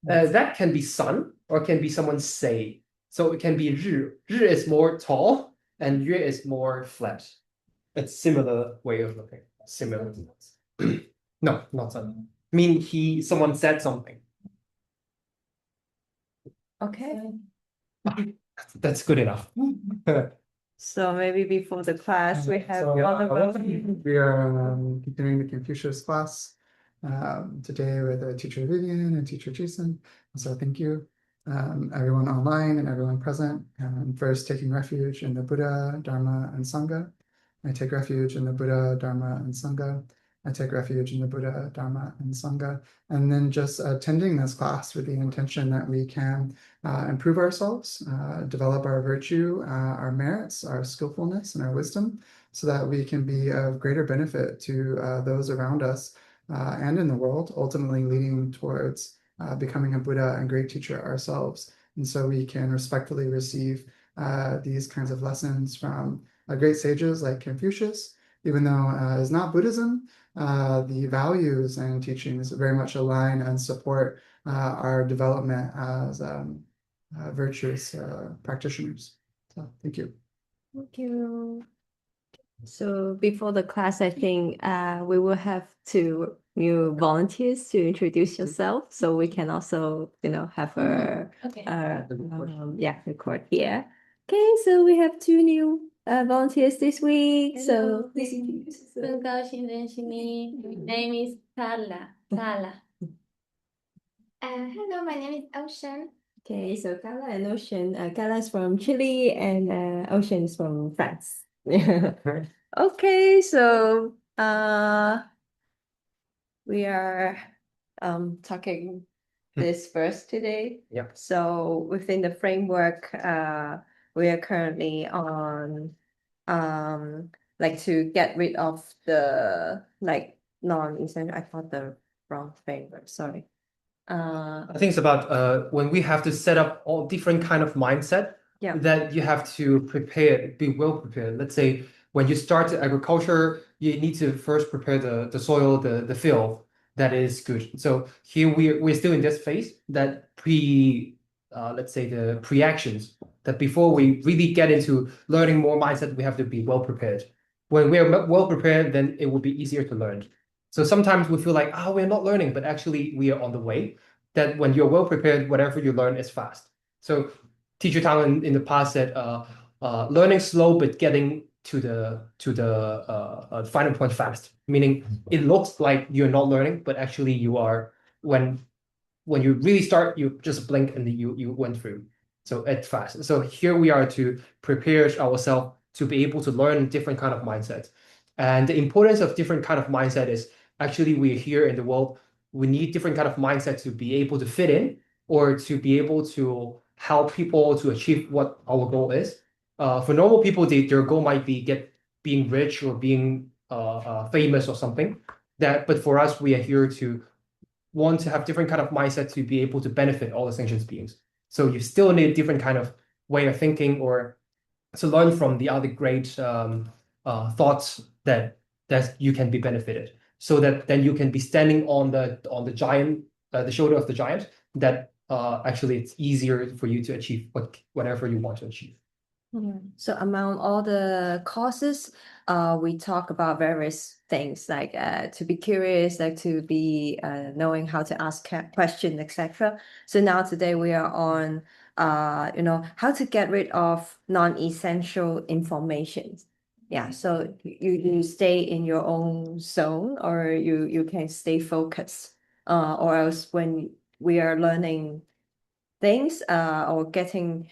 That can be sun or can be someone say. So it can be 日. 日 is more tall and 月 is more flat. It's similar way of looking. Similar. No, not sun. I mean, someone said something. Okay. That's good enough. So maybe before the class, we have So, Oliver. we are continuing the Confucius class today with teacher Vivian and teacher Jason. So thank you, everyone online and everyone present. First, taking refuge in the Buddha, Dharma, and Sangha. I take refuge in the Buddha, Dharma, and Sangha. I take refuge in the Buddha, Dharma, and Sangha. And then just attending this class with the intention that we can improve ourselves, develop our virtue, our merits, our skillfulness, and our wisdom, so that we can be of greater benefit to those around us and in the world, ultimately leading towards becoming a Buddha and great teacher ourselves. And so we can respectfully receive these kinds of lessons from great sages like Confucius, even though it's not Buddhism. The values and teachings very much align and support our development as virtuous practitioners. So thank you. Thank you. So before the class, I think we will have two new volunteers to introduce yourself, so we can also, have a record here. Okay, so we have two new volunteers this week. So please introduce yourself. My name is Carla. Hello, my name is Ocean. Okay, so Carla and Ocean. Carla is from Chile and Ocean is from France. Okay, so we are talking this first today. Yep. So within the framework, we are currently on like to get rid of the non-essential. I thought the wrong framework, sorry. I think it's about when we have to set up all different kind of mindset that you have to prepare, be well prepared. Let's say when you start agriculture, you need to first prepare the soil, the field that is good. So here we're still in this phase that let's say the pre-actions, that before we really get into learning more mindset, we have to be well prepared. When we are well prepared, then it will be easier to learn. So sometimes we feel like, we're not learning, but actually we are on the way. That when you're well prepared, whatever you learn is fast. So Teacher Tang in the past said, learning slow but getting to the final point fast. Meaning it looks like you're not learning, but actually you are. When you really start, you just blink and you went through. So it's fast. So here we are to prepare ourselves to be able to learn different kind of mindsets. And the importance of different kind of mindset is actually we're here in the world. We need different kind of mindset to be able to fit in or to be able to help people to achieve what our goal is. For normal people, their goal might be being rich or being famous or something. But for us, we are here to want to have different kind of mindset to be able to benefit all the sentient beings. So you still need a different kind of way of thinking or to learn from the other great thoughts that you can be benefited, so that then you can be standing on the giant, the shoulder of the giant. That actually it's easier for you to achieve whatever you want to achieve. So among all the courses, we talk about various things like to be curious, like to be knowing how to ask questions, etc. So now today we are on how to get rid of non-essential information. Yeah, so you stay in your own zone, or you can stay focused, or else when we are learning things or getting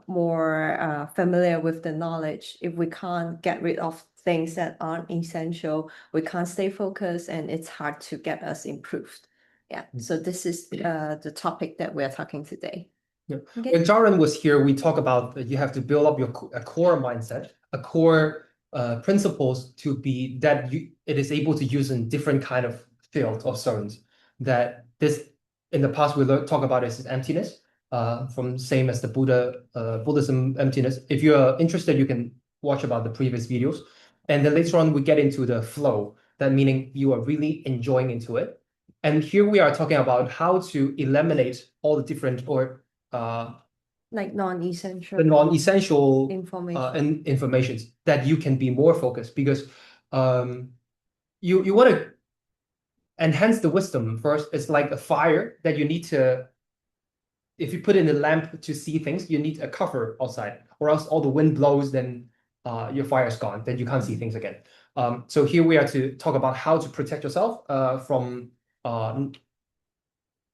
more familiar with the knowledge, if we can't get rid of things that aren't essential, we can't stay focused and it's hard to get us improved. So this is the topic that we're talking today. Okay. When Jaron was here, we talked about that you have to build up a core mindset, a core principles to be that it is able to use in different kind of fields of zones. That this in the past we talk about this as emptiness, from same as the Buddhism emptiness. If you're interested, you can watch about the previous videos, and then later on we get into the flow. That meaning you are really enjoying into it. And here we are talking about how to eliminate all the different or like non-essential the non-essential information. informations that you can be more focused, because you want to enhance the wisdom first. It's like a fire that you need to, if you put in a lamp to see things, you need a cover outside, or else all the wind blows, then your fire is gone, then you can't see things again. So here we are to talk about how to protect yourself from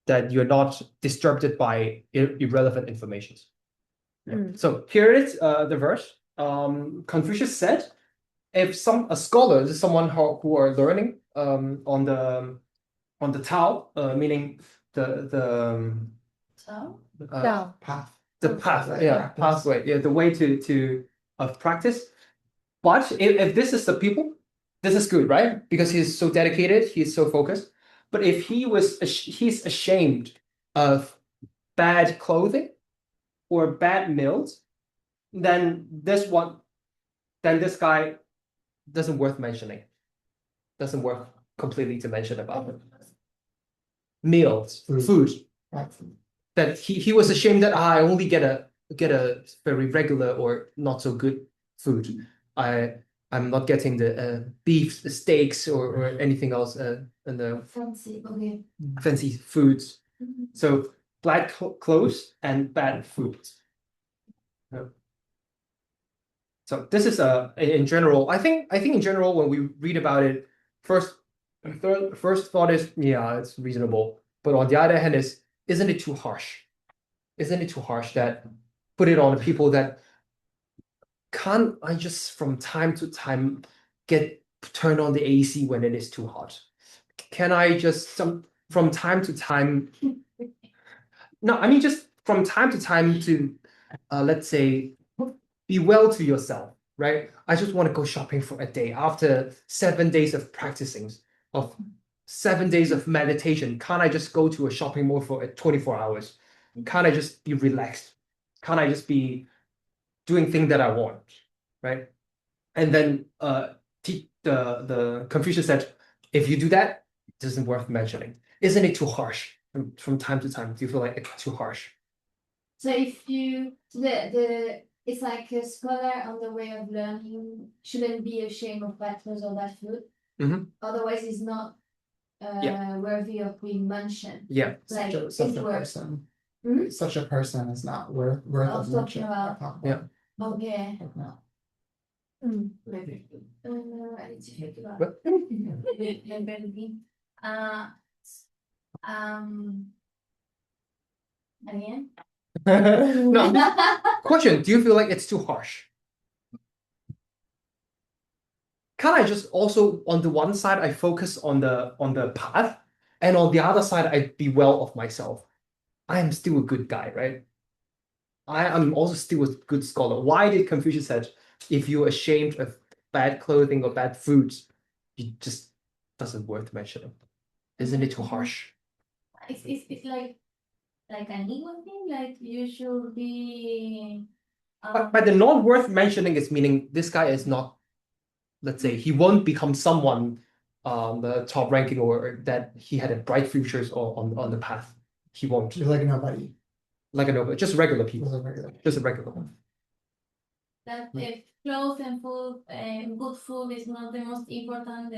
that you're not disturbed by irrelevant information. So here it is, the verse. Confucius said, if a scholar is someone who are learning on the Tao, meaning the Path. the path, Yeah. pathway, the way to practice. But if this is the people, this is good, right? Because he's so dedicated, he's so focused. But if he's ashamed of bad clothing or bad meals, then this guy doesn't worth mentioning. Doesn't worth completely to mention about it. Meals, food. That he was ashamed that I only get a very regular or not so good food. I'm not getting the beef steaks or anything else and the fancy foods. So bad clothes and bad food. So this is in general. I think in general when we read about it, first thought is, yeah, it's reasonable. But on the other hand, isn't it too harsh? Isn't it too harsh that put it on the people that can't I just from time to time turn on the AC when it is too hot? Can I just from time to time? No, I mean just from time to time to let's say be well to yourself, right? I just want to go shopping for a day after 7 days of practicing, of 7 days of meditation. Can't I just go to a shopping mall for 24 hours? Can't I just be relaxed? Can't I just be doing things that I want, right? And then the Confucius said, if you do that, it isn't worth mentioning. Isn't it too harsh from time to time? Do you feel like it's too harsh? So if you it's like a scholar on the way of learning shouldn't be ashamed of bad clothes or bad food. Otherwise, it's not worthy of being mentioned. Yeah, like such a person. Such a person is not worth of mention. Yeah. Okay. No. Maybe. I need to think about it. Again? No. Question, do you feel like it's too harsh? Can I just also on the one side I focus on the path, and on the other side I be well of myself? I am still a good guy, right? I am also still a good scholar. Why did Confucius said if you're ashamed of bad clothing or bad foods, it just doesn't worth mentioning? Isn't it too harsh? It's like an ego thing. Like you should be. But the not worth mentioning is meaning this guy is not. Let's say he won't become someone the top ranking or that he had a bright futures or on the path. He won't. You're like nobody. Like a nobody, just regular people. Just a regular one. That if clothes and food and good food is not the most important,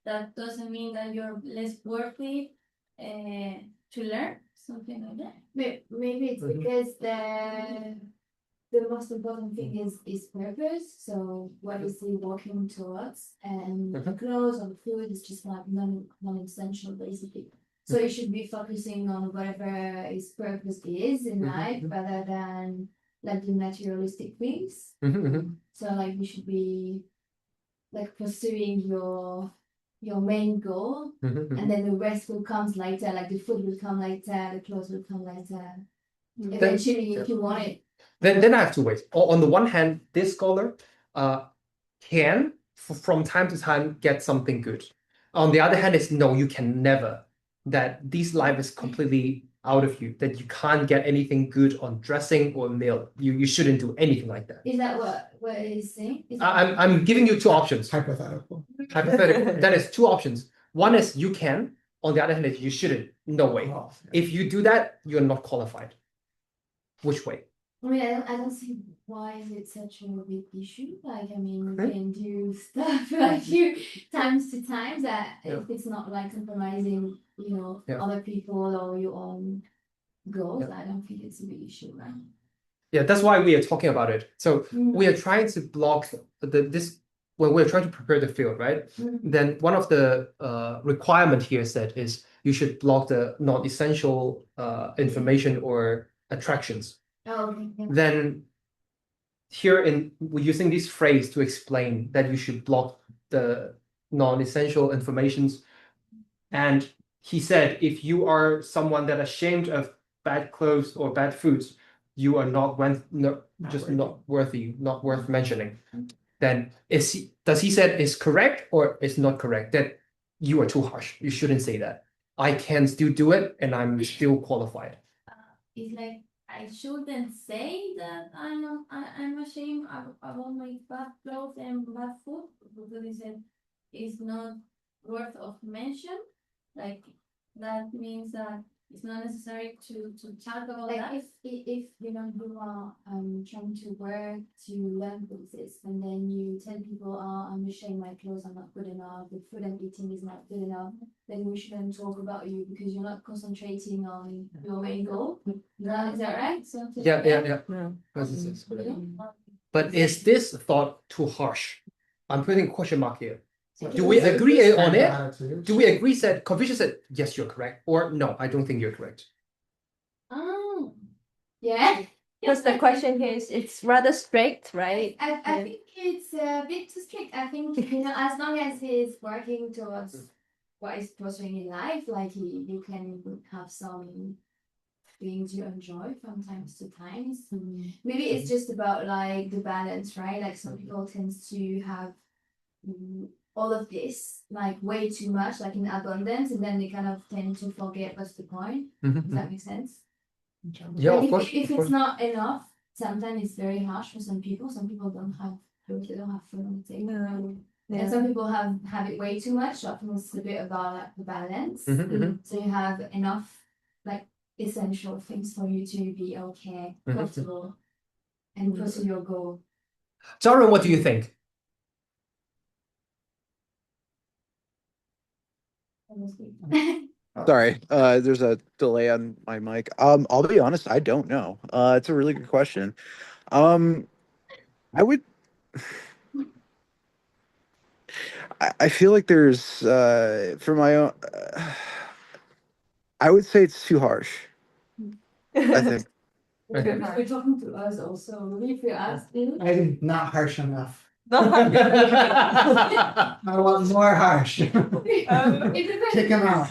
that doesn't mean that you're less worthy to learn, something like that. Maybe it's because the most important thing is purpose. So what is he working towards? And the clothes or the food is just like non-essential basically. So you should be focusing on whatever his purpose is in life rather than like the materialistic things. So like you should be like pursuing your main goal, and then the rest will come later. Like the food will come later, the clothes will come later. Eventually, if you want it. Then I have two ways. On the one hand, this scholar can from time to time get something good. On the other hand, is no, you can never. That this life is completely out of you, that you can't get anything good on dressing or meal. You shouldn't do anything like that. Is that what it is saying? I'm giving you two options. Hypothetical. Hypothetical. That is two options. One is you can. On the other hand, is you shouldn't. No way. Oh, If you do that, you're not qualified. Which way? I mean, I don't see why is it such a big issue. Like, I mean, we Okay. can do stuff like you times to times that Yeah. if it's not like compromising, you know, Yeah. other people or your own goals, Yeah. I don't think it's a big issue, right? Yeah, that's why we are talking about it. So Mm. we are trying to block this when we're trying to prepare the field, right? Mm. Then one of the requirement here said is you should block the non-essential information or attractions. Oh, okay. Yeah. Then here we're using this phrase to explain that you should block the non-essential informations. And he said, if you are someone that ashamed of bad clothes or bad foods, you are not not worth mentioning. Then does he said is correct or is not correct that you are too harsh? You shouldn't say that. I can still do it and I'm still qualified. It's like I shouldn't say that I'm ashamed about my bad clothes and bad food because he said it's not worth of mention. Like that means that it's not necessary to talk about Like that. if you know you are trying to work to learn this and then you tell people, oh, I'm ashamed my clothes are not good enough, the food I'm eating is not good enough, then we shouldn't talk about you because you're not concentrating on your main goal. Is that right? So Yeah. Yeah. But is this thought too harsh? I'm putting a question mark here. So Do we is it agree this on kind of it? attitude? Do we agree that Confucius said, yes, you're correct, or no, I don't think you're correct? Oh, yeah. Because the question here is, it's rather strict, right? I Yeah. think it's a bit too strict. I think, you know, as long as he's working towards what he's pursuing in life, like you can have some things you enjoy from times to times. Maybe it's just about like the balance, right? Like some people tends to have all of this like way too much, like in abundance, and then they kind of tend to forget what's the point. Does that make sense? Yeah, Like of course. if of course. it's not enough, sometimes it's very harsh for some people. Some people don't have food, they don't have food on the table. No. And Yeah. some people have it way too much. So often it's a bit about like the balance. So you have enough like essential things for you to be okay, comfortable, and pursue your goal. Jaren, what do you think? Sorry, there's a delay on my mic. I'll be honest, I don't know. It's a really good question. I would. I feel like there's for my own. I would say it's too harsh. I think. Okay. We're talking to us also. If you ask them, I think not harsh enough. No. I want more harsh. it depends. Kick him out.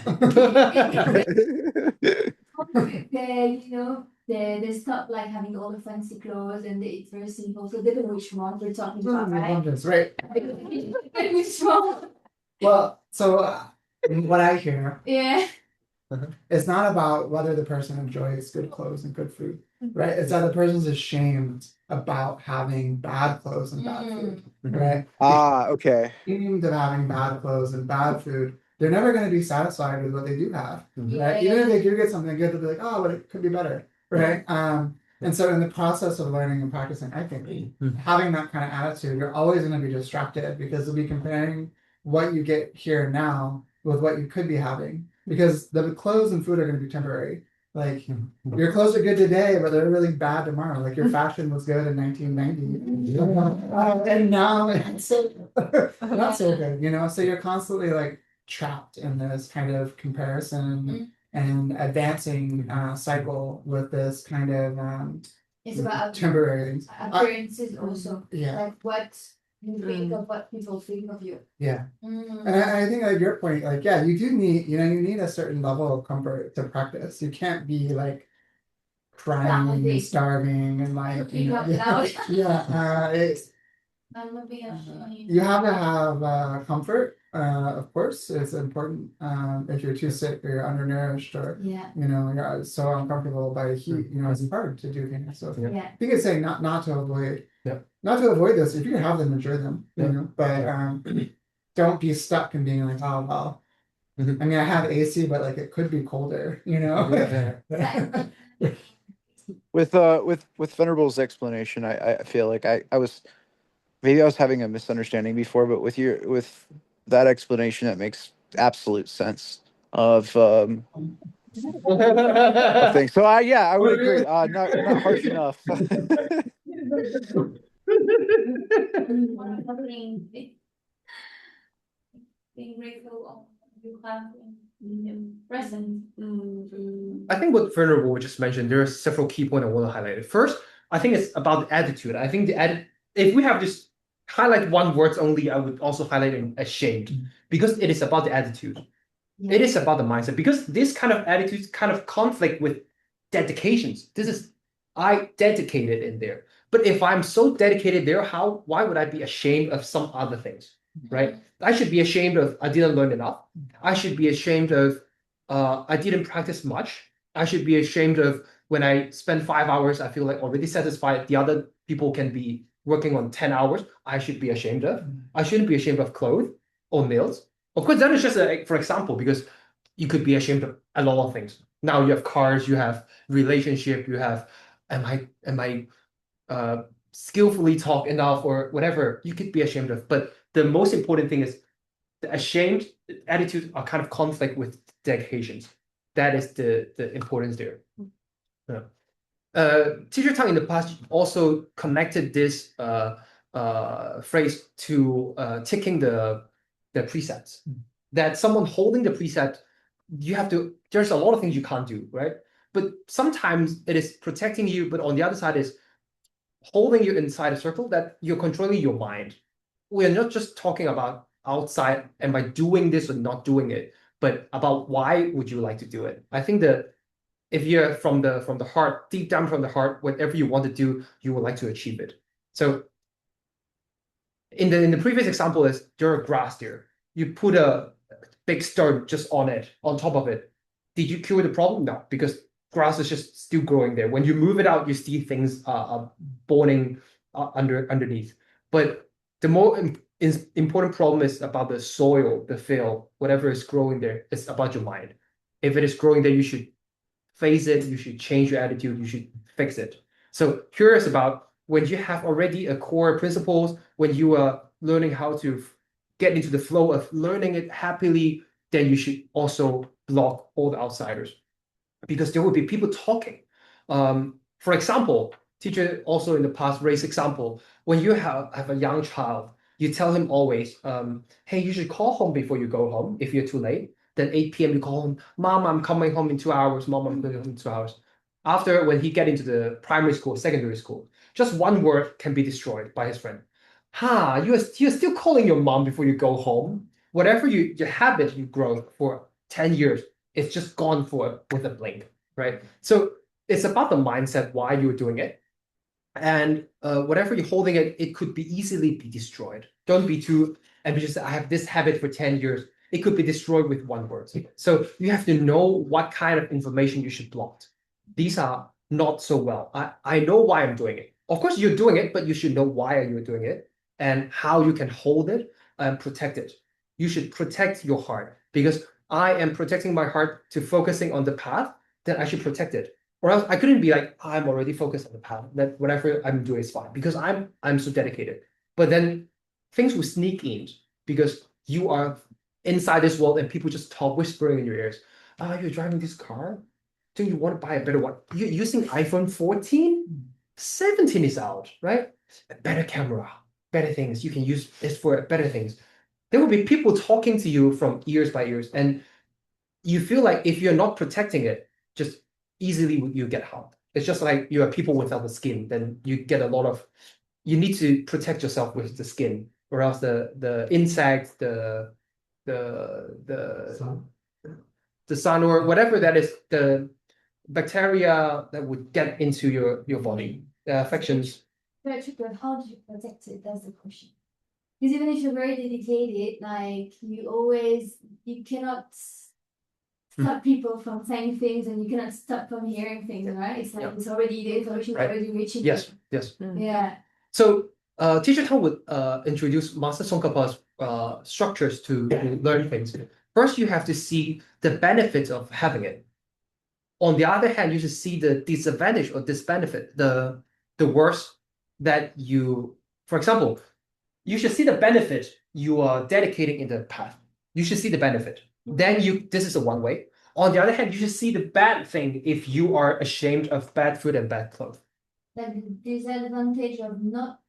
You know, they stop like having all the fancy clothes and they eat very simple. So they know which one we're talking about, right? Abundance, right? Which one? Well, so what I hear Yeah. it's not about whether the person enjoys good clothes and good food, right? It's that the person's ashamed about having bad clothes and bad food, right? Okay. Ashamed of having bad clothes and bad food, they're never going to be satisfied with what they do have, Yeah. right? Even if they do get something good, they'll be like, oh, but it could be better, right? And so in the process of learning and practicing, I think having that kind of attitude, you're always going to be distracted because you'll be comparing what you get here now with what you could be having. Because the clothes and food are going to be temporary. Like your clothes are good today, but they're really bad tomorrow. Like your fashion was good in 1990, and now it's not so good. You know, so you're constantly like trapped in this kind of comparison and advancing cycle with this kind of It's about temporary things. appearances also. Yeah, Like what you think of what people think of you. yeah. And I think like your point, like, yeah, you do need, you know, you need a certain level of comfort to practice. You can't be like crying and starving and like, you know, you have to have comfort, of course, it's important if you're too sick or you're undernourished or Yeah. you're so uncomfortable by heat, it's hard to do things. So Yeah. Yeah. I think it's saying not to avoid Yeah. not to avoid this. If you can have them, enjoy them, but don't be stuck in being like, oh well. Mhm. I mean, I have AC, but like it could be colder, Yeah. With Venerable's explanation, I feel like I was maybe I was having a misunderstanding before, but with that explanation, it makes absolute sense of things. So I would agree. Not harsh enough. Being grateful of you have in the present. I think what Venerable just mentioned, there are several key points I want to highlight. First, I think it's about the attitude. I think if we have just highlight one word only, I would also highlight ashamed, because it is about the attitude. It is about the mindset, because this kind of attitudes kind of conflict with dedications. This is I dedicated in there. But if I'm so dedicated there, why would I be ashamed of some other things? Right? I should be ashamed of I didn't learn enough. I should be ashamed of I didn't practice much. I should be ashamed of when I spend 5 hours, I feel like already satisfied. The other people can be working on 10 hours. I should be ashamed of. I shouldn't be ashamed of clothes or meals. Of course, that is just for example, because you could be ashamed of a lot of things. Now you have cars, you have relationship, you have am I skillfully talk enough or whatever you could be ashamed of. But the most important thing is the ashamed attitudes are kind of conflict with dedications. That is the importance there. Yeah. Teacher Tang in the past also connected this phrase to taking the precepts. That someone holding the precept, there's a lot of things you can't do, right? But sometimes it is protecting you, but on the other side is holding you inside a circle that you're controlling your mind. We are not just talking about outside, am I doing this or not doing it, but about why would you like to do it? I think that if you're from the heart, deep down from the heart, whatever you want to do, you would like to achieve it. So in the previous example is there are grass there. You put a big stone just on top of it. Did you cure the problem? No, because grass is just still growing there. When you move it out, you see things are burning underneath. But the more important problem is about the soil, the field, whatever is growing there. It's about your mind. If it is growing there, you should face it. You should change your attitude. You should fix it. So curious about when you have already a core principles, when you are learning how to get into the flow of learning it happily, then you should also block all the outsiders, because there will be people talking. For example, teacher also in the past raised example, when you have a young child, you tell him always, hey, you should call home before you go home if you're too late. Then 8 p.m. you call home, Mom, I'm coming home in 2 hours. Mom, I'm coming home in 2 hours. After, when he get into the primary school, secondary school, just one word can be destroyed by his friend. You're still calling your mom before you go home. Whatever your habit you grow for 10 years, it's just gone with a blink, right? So it's about the mindset why you're doing it. And whatever you're holding it could be easily be destroyed. Don't be too ambitious. I have this habit for 10 years. It could be destroyed with one word. So you have to know what kind of information you should block. These are not so well. I know why I'm doing it. Of course, you're doing it, but you should know why you're doing it and how you can hold it and protect it. You should protect your heart, because I am protecting my heart to focusing on the path, then I should protect it. Or else I couldn't be like, I'm already focused on the path, that whatever I'm doing is fine, because I'm so dedicated. But then things will sneak in because you are inside this world and people just talk whispering in your ears. You're driving this car? Do you want to buy a better one? You're using iPhone 14? 17 is out, right? A better camera, better things. You can use this for better things. There will be people talking to you from ears by ears, and you feel like if you're not protecting it, just easily you get harmed. It's just like you are people without the skin, then you get a lot of, you need to protect yourself with the skin, or else the insects, Sun. the sun or whatever that is, the bacteria that would get into your body, the affections. But how do you protect it? That's the question. because even if you're very dedicated, like you cannot stop people from saying things, and you cannot stop from hearing things, right? It's like it's already the information is already reaching. Yes, Yeah. So Teacher Tom would introduce Master Songkapa's structures to learn things. First, you have to see the benefits of having it. On the other hand, you should see the disadvantage or disbenefit, the worst that you, for example, you should see the benefit you are dedicating in the path. You should see the benefit. Then this is the one way. On the other hand, you should see the bad thing if you are ashamed of bad food and bad clothes. Like the disadvantage of not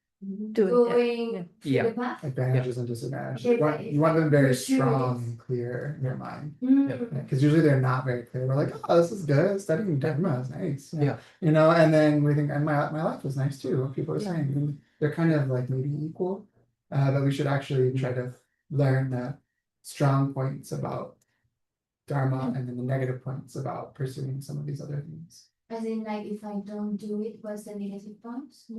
Doing going Yeah. through the path. Advantages and disadvantages. Yeah, You want them very pursue strong it. and clear in your mind. Mm. Because usually they're not very clear. We're like, oh, this is good. Studying Dharma is nice. Yeah. You know, and then we think, and my life was nice too. What people are saying, and they're kind of like maybe equal, but we should actually try to learn the strong points about Dharma and then the negative points about pursuing some of these other things. As in, like, if I don't do it, what's the negative points?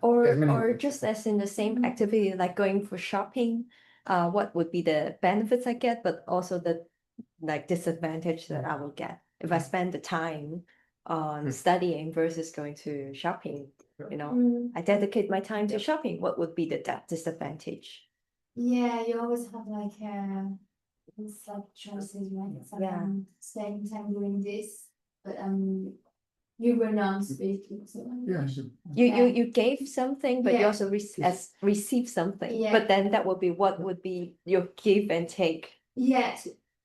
Or just as in the same activity, like going for shopping, what would be the benefits I get, but also the like disadvantage that I will get if I spend the time on studying versus going to shopping. You know, I dedicate my time to shopping. What would be the disadvantage? Yeah, you always have like it's like choices, right? It's like spending time doing this, but you renounce basically. So You gave something, but you Yeah. also received something. Yeah. But then that would be what would be your give and take. yeah,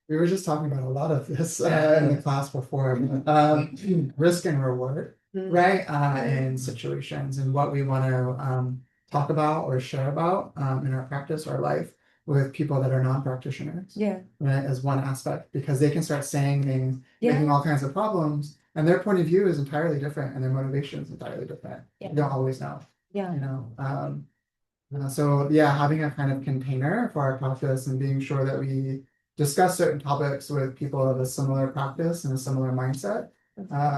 We were just talking about a lot of this in the class before. Risk and reward, right? In situations and what we want to talk about or share about in our practice or life with people that are non-practitioners. Yeah. Right, as one aspect, because they can start saying things, Yeah. making all kinds of problems, and their point of view is entirely different, and their motivation is entirely different. Yeah. You don't always know. Yeah. You know. So yeah, having a kind of container for our practice and being sure that we discuss certain topics with people of a similar practice and a similar mindset,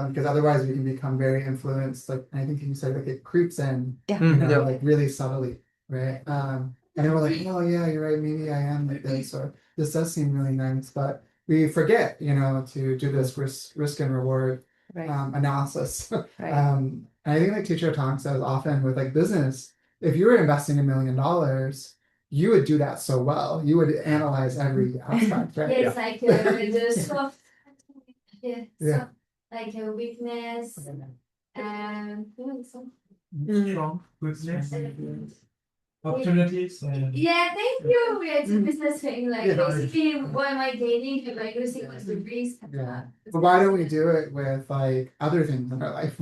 because otherwise we can become very influenced. Like I think you said, like it creeps in, Yeah. you know, like really subtly, right? And we're like, oh yeah, you're right. Maybe I am like this, or this does seem really nice, but we forget, you know, to do this risk and reward analysis. Right. And I think like Teacher Tong says often with like business, if you were investing $1 million, you would do that so well. You would analyze every aspect, right? yeah, it's like the soft, Yeah. soft, like a weakness, and Strong, goodness, opportunities, and yeah, thank you. Yeah, it's a business thing. Like Yeah. basically, what am I gaining? And like losing what's the risk? Yeah. But why don't we do it with like other things in our life?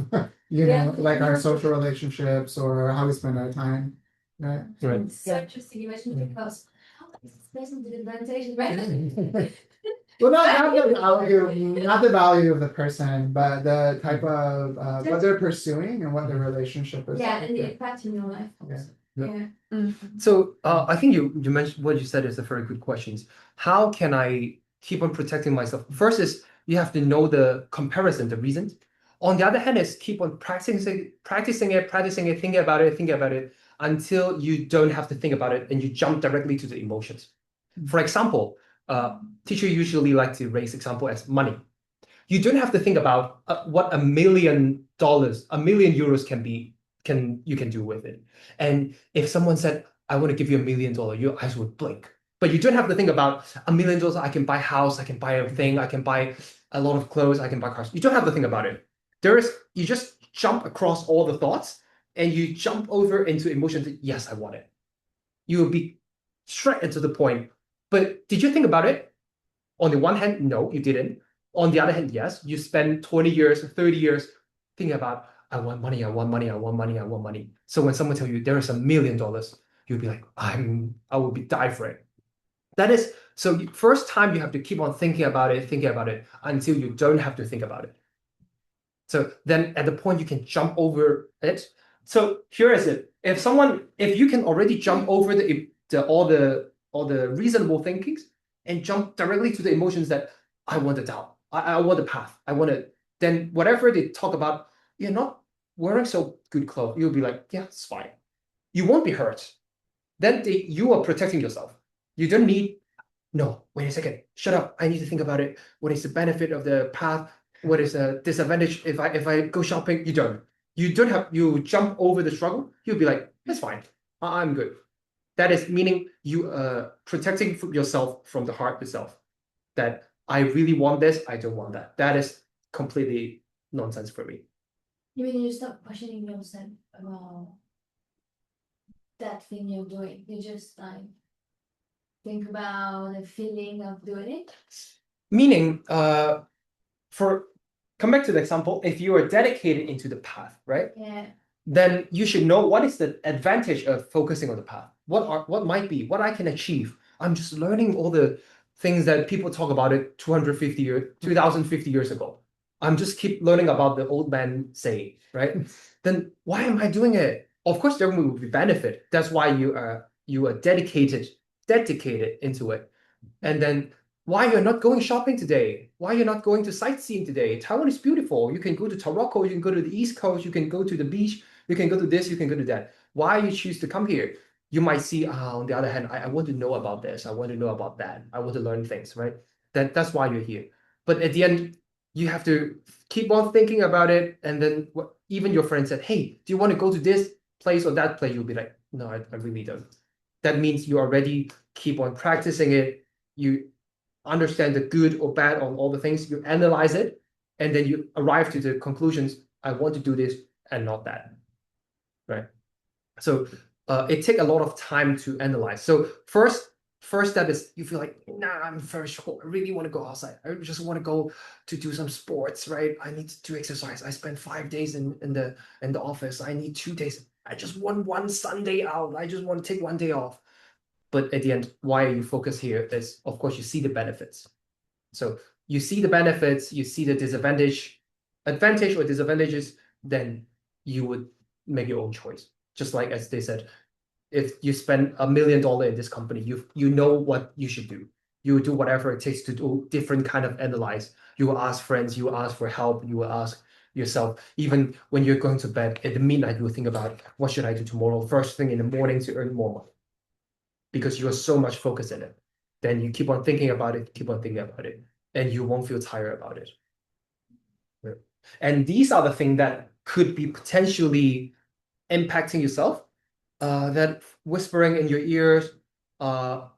You Yeah. know, like our social relationships or how we spend our time, right? Right. It's so interesting. Imagine because how does this person did advantage, right? Well, not the value of the person, but the type of what they're pursuing and what their relationship is. Yeah, like. and the impact in your life. Also. Yeah. Yeah. So I think you mentioned what you said is a very good question. How can I keep on protecting myself? First is you have to know the comparison, the reasons. On the other hand, is keep on practicing it, thinking about it until you don't have to think about it and you jump directly to the emotions. For example, teacher usually like to raise example as money. You don't have to think about what $1 million, €1 million you can do with it. And if someone said, I want to give you $1 million, your eyes would blink. But you don't have to think about $1 million, I can buy a house, I can buy a thing, I can buy a lot of clothes, I can buy cars. You don't have to think about it. You just jump across all the thoughts and you jump over into emotions that, yes, I want it. You will be straight into the point. But did you think about it? On the one hand, no, you didn't. On the other hand, yes, you spend 20 years, 30 years thinking about, I want money, I want money, I want money, I want money. So when someone tells you there is $1 million, you'll be like, I will be die for it. That is, so first time you have to keep on thinking about it until you don't have to think about it. So then at the point you can jump over it. So here is it. If you can already jump over all the reasonable thinkings and jump directly to the emotions that I want the doubt, I want the path, I want it, then whatever they talk about, you're not wearing so good clothes, you'll be like, yeah, it's fine. You won't be hurt. then you are protecting yourself. You don't need, no, wait a second, shut up. I need to think about it. What is the benefit of the path? What is the disadvantage if I go shopping? You don't. You jump over the struggle. You'll be like, that's fine. I'm good. That is meaning you protecting yourself from the heart itself. That I really want this, I don't want that. That is completely nonsense for me. You mean you stop questioning yourself about that thing you're doing? You just like think about the feeling of doing it? Meaning, for come back to the example, if you are dedicated into the path, right? Yeah. Then you should know what is the advantage of focusing on the path. What might be, what I can achieve. I'm just learning all the things that people talk about it 250 years, 2050 years ago. I'm just keep learning about the old man saying, right? Then why am I doing it? Of course, there will be benefit. That's why you are dedicated into it. And then why you're not going shopping today? Why you're not going to sightseeing today? Taiwan is beautiful. You can go to Morocco, you can go to the East Coast, you can go to the beach, you can go to this, you can go to that. Why you choose to come here? You might see, on the other hand, I want to know about this, I want to know about that, I want to learn things, right? That's why you're here. But at the end, you have to keep on thinking about it. And then even your friend said, hey, do you want to go to this place or that place? You'll be like, no, I really don't. That means you already keep on practicing it. You understand the good or bad on all the things, you analyze it, and then you arrive to the conclusions, I want to do this and not that, right? So it takes a lot of time to analyze. So first step is you feel like, nah, I'm very short. I really want to go outside. I just want to go to do some sports, right? I need to do exercise. I spend 5 days in the office. I need 2 days. I just want one Sunday out. I just want to take 1 day off. But at the end, why are you focused here is, of course, you see the benefits. So you see the benefits, you see the advantage or disadvantages, then you would make your own choice. Just like as they said, if you spend $1 million in this company, you know what you should do. You will do whatever it takes to do different kind of analyze. You will ask friends, you will ask for help, you will ask yourself. Even when you're going to bed at the midnight, you will think about what should I do tomorrow, first thing in the morning to earn more money. Because you are so much focused in it. Then you keep on thinking about it, and you won't feel tired about it. Yeah. And these are the things that could be potentially impacting yourself. That whispering in your ears, also,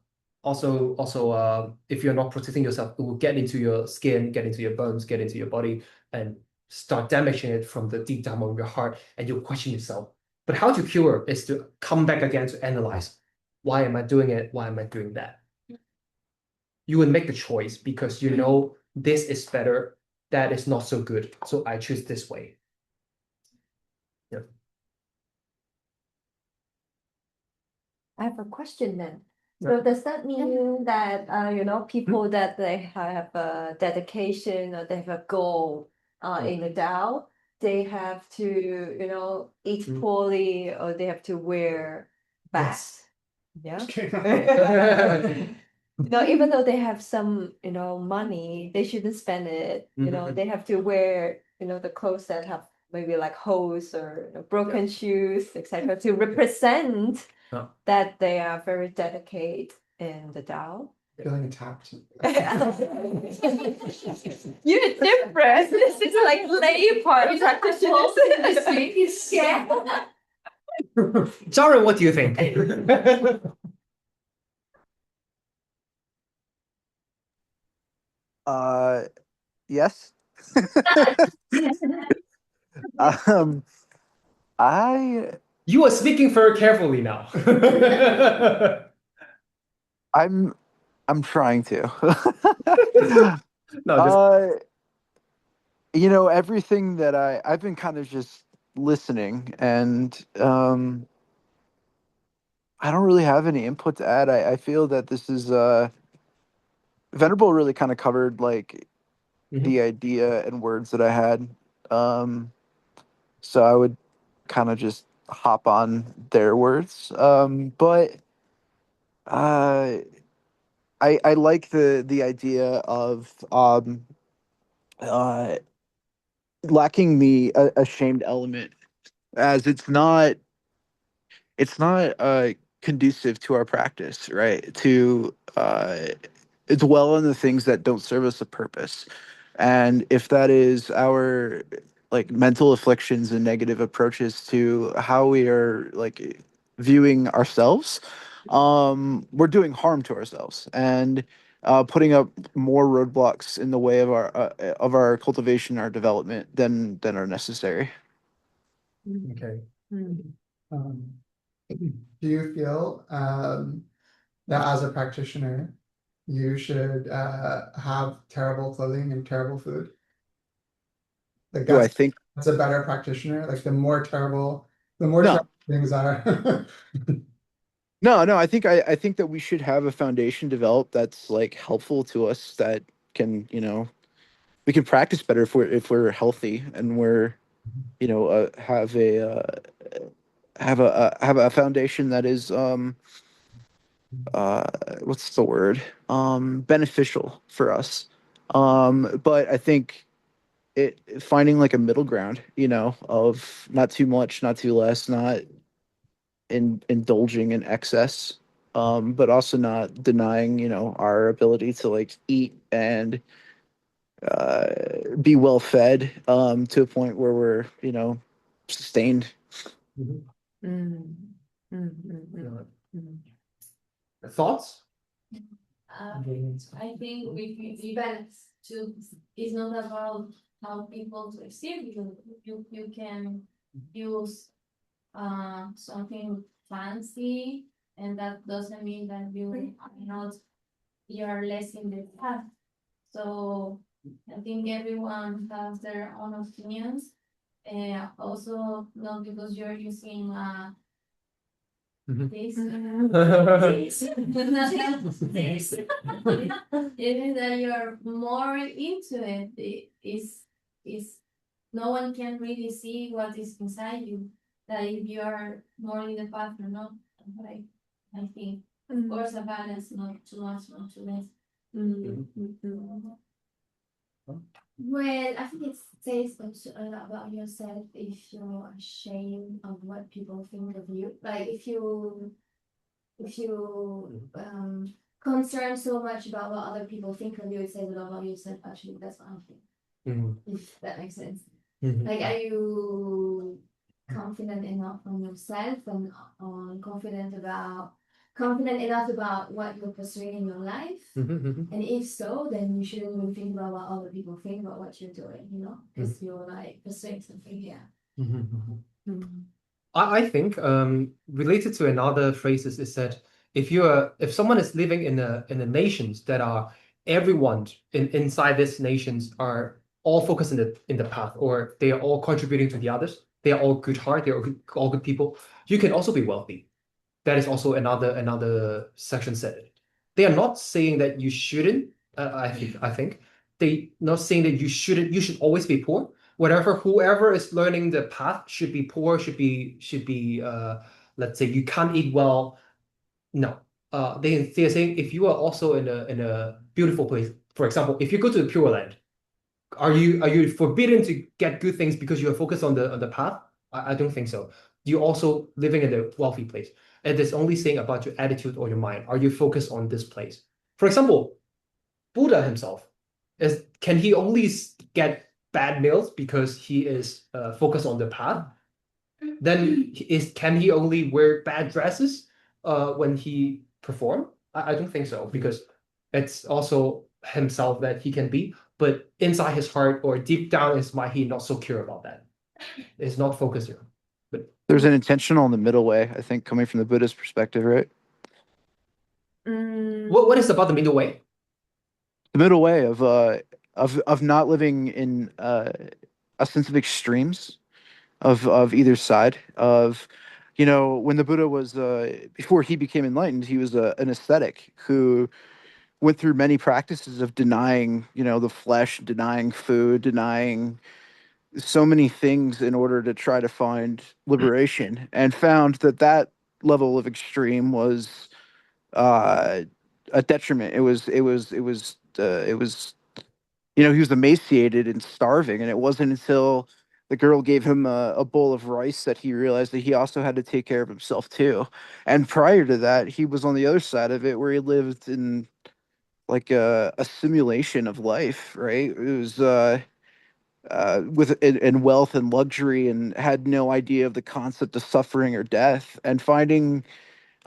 if you're not protecting yourself, it will get into your skin, get into your bones, get into your body, and start damaging it from the deep down of your heart, and you'll question yourself. But how to cure is to come back again to analyze. Why am I doing it? Why am I doing that? You would make the choice because you know this is better, that is not so good. So I choose this way. Yeah. I have a question then. So does that mean that people that they have a dedication or they have a goal in the Tao, they have to eat poorly or they have to wear bad? Yes. Yeah. Even though they have some money, they shouldn't spend it. They have to wear the clothes that have maybe like holes or broken shoes, etc., to represent that they are very dedicated in the Tao. Feeling attacked. You're different. This is like lay part practitioners. Jaren, what do you think? Yes. I You are speaking very carefully now. I'm trying to. No, just Everything that I've been kind of just listening, and I don't really have any input to add. I feel that this is Venerable really kind of covered like the idea and words that I had. So I would kind of just hop on their words. But I like the idea of uh, lacking the ashamed element, as it's not conducive to our practice, right? To dwell on the things that don't serve us a purpose. And if that is our like mental afflictions and negative approaches to how we are like viewing ourselves, we're doing harm to ourselves and putting up more roadblocks in the way of our cultivation, our development than are necessary. Okay. Um, do you feel that as a practitioner, you should have terrible clothing and terrible food? Like Do I think? that's a better practitioner? Like the more terrible No. things are. No, I think that we should have a foundation developed that's like helpful to us that can, we can practice better if we're healthy and we're, have a foundation that is uh what's the word? Beneficial for us. But I think finding like a middle ground, of not too much, not too less, not indulging in excess, but also not denying, our ability to like eat and uh, be well fed, to a point where we're, sustained. Thoughts? I think if you balance to, it's not about how people perceive you. You can use something fancy, and that doesn't mean that you're less in the path. So I think everyone has their own opinions. Also, not because you're using this. This. Even that you're more into it, is no one can really see what is inside you. That if you are more in the path or not. Right? I think, of course, a balance, not too much, not too less. Well, I think it says a lot about yourself if you're ashamed of what people think of you. Like if you concern so much about what other people think of you, it says a lot about yourself. Actually, that's what I think. If that makes sense. Like, are you confident enough on yourself and confident enough about what you're pursuing in your life? And if so, then you shouldn't even think about what other people think about what you're doing, because you're like pursuing something here. I think related to another phrases is that if someone is living in a nations that are everyone inside these nations are all focused in the path, or they are all contributing to the others, they are all good heart, they are all good people, you can also be wealthy. That is also another section said. They are not saying that you shouldn't. I think they not saying that you shouldn't. You should always be poor. Whoever is learning the path should be poor. Should be. Let's say you can't eat well. No. They are saying if you are also in a beautiful place. For example, if you go to the Pure Land, are you forbidden to get good things because you are focused on the path? I don't think so. You're also living in a wealthy place. It is only saying about your attitude or your mind. Are you focused on this place? For example, Buddha himself can he only get bad meals because he is focused on the path? Then can he only wear bad dresses when he perform? I don't think so, because it's also himself that he can be, but inside his heart or deep down his mind, he's not so clear about that. It's not focused here. But There's an intentional in the middle way, I think, coming from the Buddhist perspective, right? what is about the middle way? The middle way of not living in a sense of extremes of either side of, when the Buddha was before he became enlightened, he was an ascetic who went through many practices of denying, the flesh, denying food, denying so many things in order to try to find liberation, and found that level of extreme was uh, a detriment. It was he was emaciated and starving, and it wasn't until the girl gave him a bowl of rice that he realized that he also had to take care of himself too. And prior to that, he was on the other side of it where he lived in like a simulation of life, right? It was with in wealth and luxury and had no idea of the concept of suffering or death, and finding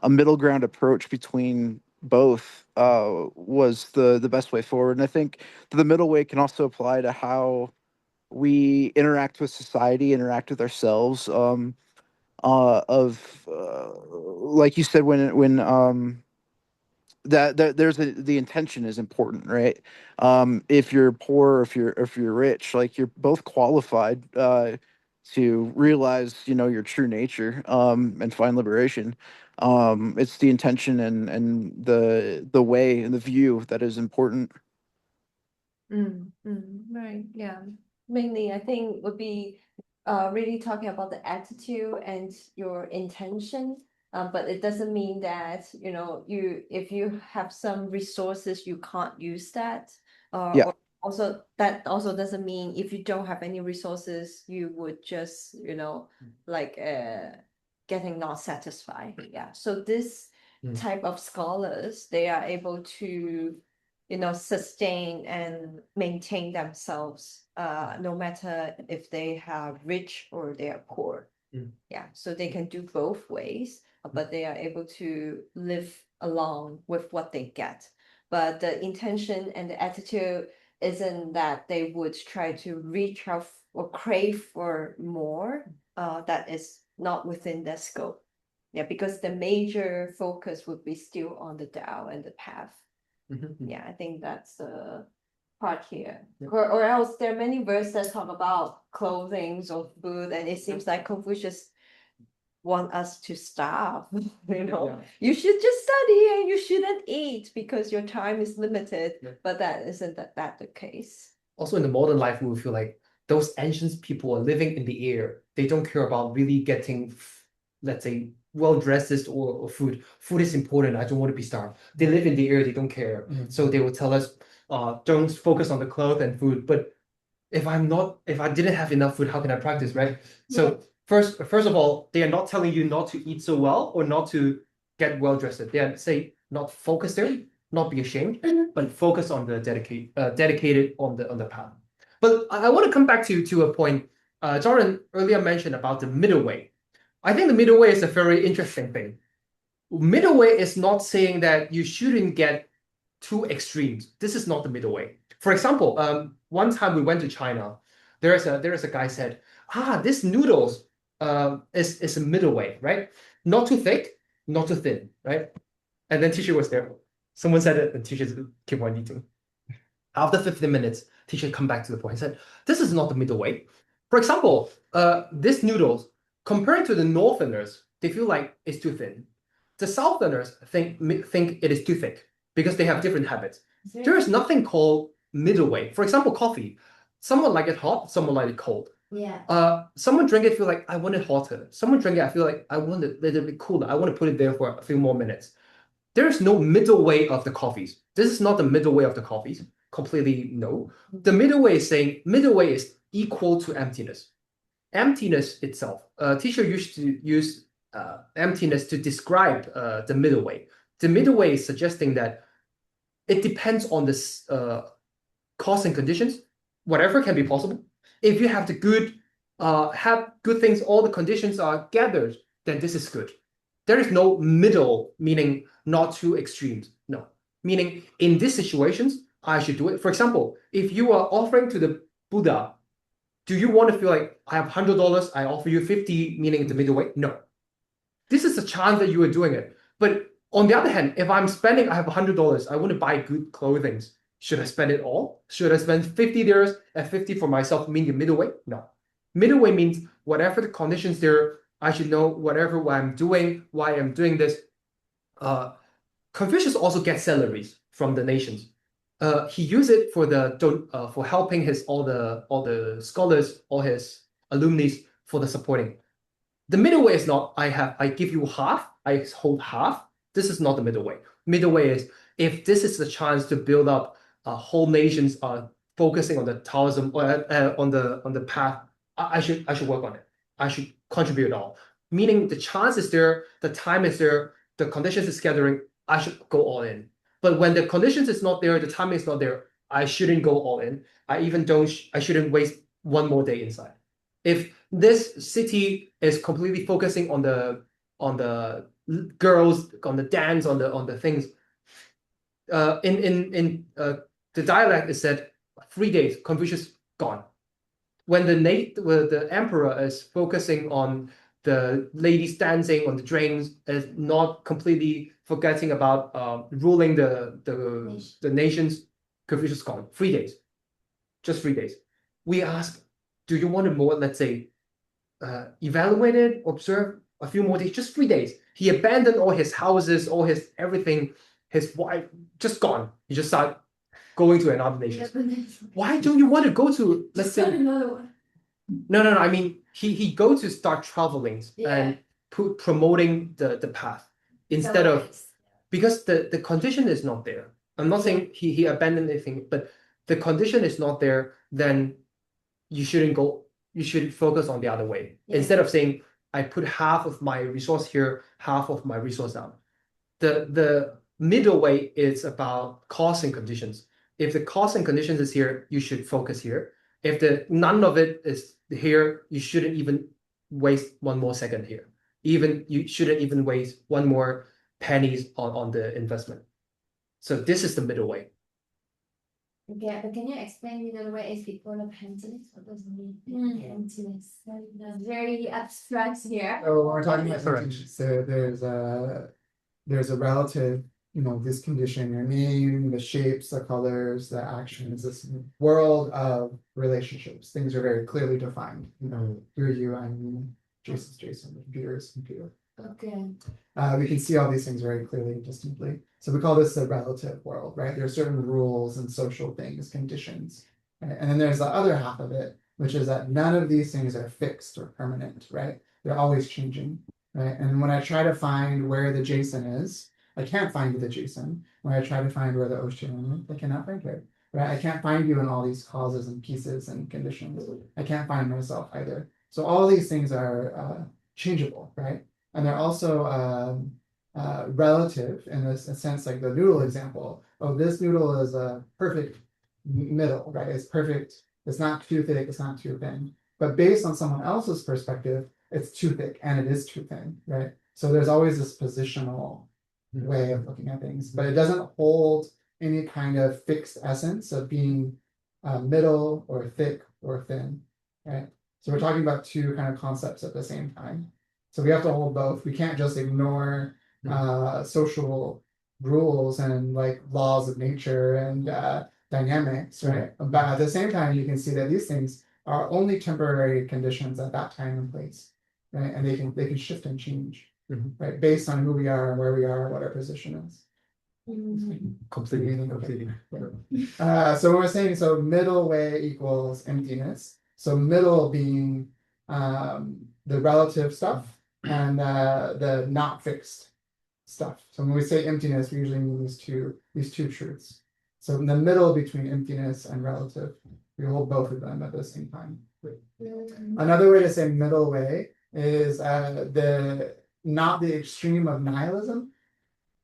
a middle ground approach between both was the best way forward. And I think the middle way can also apply to how we interact with society, interact with ourselves. Like you said, when that there's the intention is important, right? If you're poor, or if you're rich, like you're both qualified to realize, your true nature and find liberation. It's the intention and the way and the view that is important. Right, yeah. Mainly, I think would be really talking about the attitude and your intention. But it doesn't mean that, if you have some resources, you can't use that. Yeah. Or also that also doesn't mean if you don't have any resources, you would just, like getting not satisfied. Yeah. So this type of scholars, they are able to sustain and maintain themselves, no matter if they are rich or they are poor. Yeah, so they can do both ways, but they are able to live along with what they get. But the intention and the attitude isn't that they would try to reach out or crave for more. That is not within their scope. Yeah, because the major focus would be still on the Tao and the path. Yeah, I think that's the part here. Or else there are many verses that talk about clothing or food, and it seems like Confucius want us to starve. You should just study and you shouldn't eat because your time is limited. But that isn't that the case. Also, in the modern life, we feel like those ancient people are living in the air. They don't care about really getting, let's say, well-dressed or food. Food is important. I don't want to be starved. They live in the air. They don't care. So they will tell us, don't focus on the clothes and food. But if I didn't have enough food, how can I practice, right? So first of all, they are not telling you not to eat so well or not to get well-dressed. They are say not focus there, not be ashamed, but focus on the dedicated on the path. But I want to come back to a point Jordan earlier mentioned about the middle way. I think the middle way is a very interesting thing. Middle way is not saying that you shouldn't get too extremes. This is not the middle way. For example, one time we went to China, there is a guy said, this noodles is a middle way, right? Not too thick, not too thin, right? And then teacher was there. Someone said it, and teacher keep on eating. After 15 minutes, teacher come back to the point. He said, this is not the middle way. For example, this noodles, compared to the Northerners, they feel like it's too thin. The Southerners think it is too thick because they have different habits. There is nothing called middle way. For example, coffee. Someone like it hot, someone like it cold. Yeah. Someone drink it, feel like I want it hotter. Someone drink it, I feel like I want it a little bit cooler. I want to put it there for a few more minutes. There is no middle way of the coffees. This is not the middle way of the coffees. Completely no. The middle way is saying middle way is equal to emptiness. Emptiness itself. Teacher used to use emptiness to describe the middle way. The middle way is suggesting that it depends on this cause and conditions. Whatever can be possible. If you have the have good things, all the conditions are gathered, then this is good. There is no middle, meaning not too extremes. No, meaning in these situations, I should do it. For example, if you are offering to the Buddha, do you want to feel like I have $100, I offer you 50, meaning the middle way? No. This is a chance that you are doing it. But on the other hand, if I'm spending, I have $100, I want to buy good clothing. Should I spend it all? Should I spend 50 there and 50 for myself, meaning the middle way? No. Middle way means whatever the conditions there, I should know whatever what I'm doing, why I'm doing this. Confucius also gets salaries from the nations. He used it for helping all the scholars, all his alumni for the supporting. The middle way is not I give you half, I hold half. This is not the middle way. Middle way is if this is the chance to build up whole nations focusing on the Taoism or on the path, I should work on it. I should contribute all. Meaning the chance is there, the time is there, the conditions is gathering, I should go all in. But when the conditions is not there, the time is not there, I shouldn't go all in. I shouldn't waste one more day inside. If this city is completely focusing on the girls, on the dance, on the things, in the dialect is said 3 days, Confucius gone. When the emperor is focusing on the ladies dancing, on the drinks, is not completely forgetting about ruling the nations, Confucius gone. 3 days, just 3 days. We ask, do you want to more, let's say, evaluate it, observe a few more days, just 3 days. He abandoned all his houses, all his everything, his wife, just gone. He just started going to another nation. Why don't you want to go to, let's say, another one. no, I mean, he go to start traveling and promoting the path instead of, because the condition is not there. I'm not saying he abandoned anything, but the condition is not there, then you shouldn't go, you should focus on the other way. Instead of saying, I put half of my resource here, half of my resource out. The middle way is about cause and conditions. If the cause and conditions is here, you should focus here. If none of it is here, you shouldn't even waste one more second here. You shouldn't even waste one more pennies on the investment. So this is the middle way. Okay, but can you explain middle way is equal of emptiness? What does it mean? Emptiness. That's very abstract here. So when we're talking about Correct. emptiness, so there's a relative, this condition, your name, the shapes, the colors, the actions, this world of relationships. Things are very clearly defined. You're you, I'm you, Jason's Jason, the computer is computer. Okay. We can see all these things very clearly and distinctly. So we call this the relative world, right? There are certain rules and social things, conditions. Right? And then there's the other half of it, which is that none of these things are fixed or permanent, right? They're always changing, right? And when I try to find where the Jason is, I can't find the Jason. When I try to find where the ocean is, I cannot find it, right? I can't find you in all these causes and pieces and conditions. I can't find myself either. So all these things are changeable, right? And they're also relative in a sense, like the noodle example. Oh, this noodle is a perfect middle, right? It's perfect. It's not too thick. It's not too thin. But based on someone else's perspective, it's too thick and it is too thin, right? So there's always this positional way of looking at things, but it doesn't hold any kind of fixed essence of being middle or thick or thin, right? So we're talking about two kind of concepts at the same time. So we have to hold both. We can't just ignore social rules and like laws of nature and dynamics, right? But at the same time, you can see that these things are only temporary conditions at that time and place, right? And they can shift and change, right? Based on who we are and where we are and what our position is. Completely. So when we're saying, so middle way equals emptiness. So middle being the relative stuff and the not fixed stuff. So when we say emptiness, we usually mean these two truths. So in the middle between emptiness and relative, we hold both of them at the same time. Another way to say middle way is not the extreme of nihilism.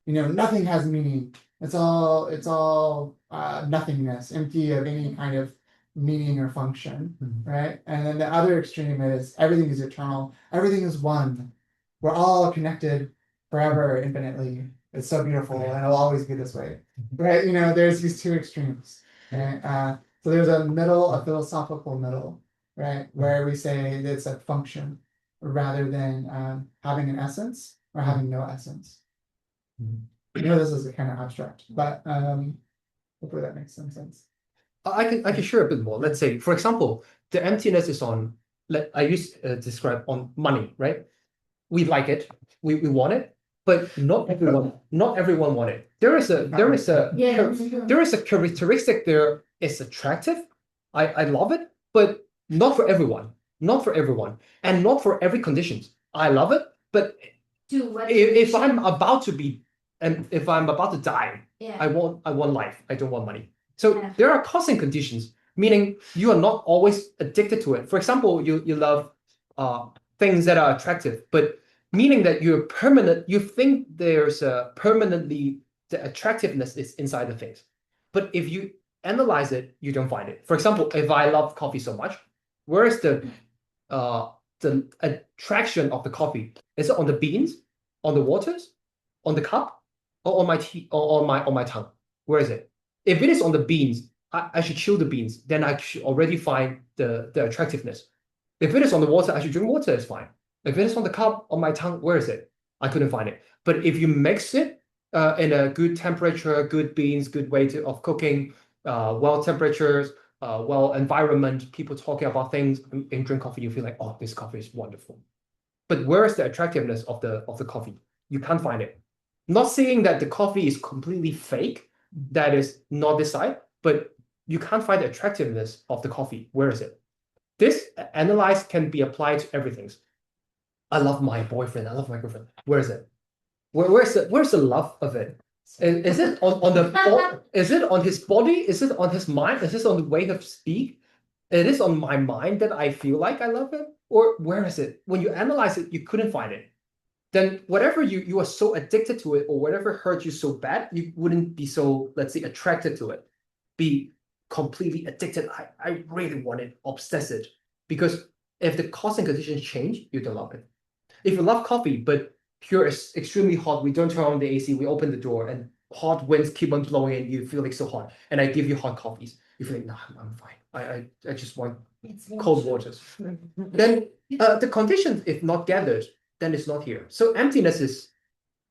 Nothing has meaning. It's all nothingness, empty of any kind of meaning or function, right? And then the other extreme is everything is eternal, everything is one. We're all connected forever, infinitely. It's so beautiful, and it'll always be this way, right? There's these two extremes, right? So there's a middle, a philosophical middle, right, where we say it's a function rather than having an essence or having no essence. This is kind of abstract, but hopefully that makes some sense. I can share a bit more. Let's say, for example, the emptiness is on. I used to describe on money, right? We like it, we want it, but not everyone want it. There is a characteristic there. It's attractive. I love it, but not for everyone. Not for everyone, and not for every conditions. I love it, but if I'm about to be, and if I'm about to die, I want life. I don't want money. So there are causing conditions. meaning you are not always addicted to it. For example, you love things that are attractive, but meaning that you think there's a permanently the attractiveness is inside the things. But if you analyze it, you don't find it. For example, if I love coffee so much, where is the attraction of the coffee? Is it on the beans, on the waters, on the cup, or on my tea, or on my tongue? Where is it? If it is on the beans, I should chill the beans. Then I should already find the attractiveness. If it is on the water, I should drink water. It's fine. If it is on the cup, on my tongue, where is it? I couldn't find it. But if you mix it in a good temperature, good beans, good way of cooking, well temperatures, well environment, people talking about things, and drink coffee, you feel like, oh, this coffee is wonderful. But where is the attractiveness of the coffee? You can't find it. Not saying that the coffee is completely fake, that is not this side, but you can't find the attractiveness of the coffee. Where is it? This analyze can be applied to everything. I love my boyfriend. I love my girlfriend. Where is it? Where's the love of it? Is it is it on his body? Is it on his mind? Is it on the way of speak? It is on my mind that I feel like I love him? Or where is it? When you analyze it, you couldn't find it. Then whatever you are so addicted to it, or whatever hurt you so bad, you wouldn't be so, let's say, attracted to it. Be completely addicted. I really want it, obsessed. Because if the cause and conditions change, you don't love it. If you love coffee, but here is extremely hot, we don't turn on the AC, we open the door, and hot winds keep on blowing, and you feel like so hot. And I give you hot coffees. You feel like, no, I'm fine. I just want cold waters. Then the conditions, if not gathered, then it's not here. So emptiness is,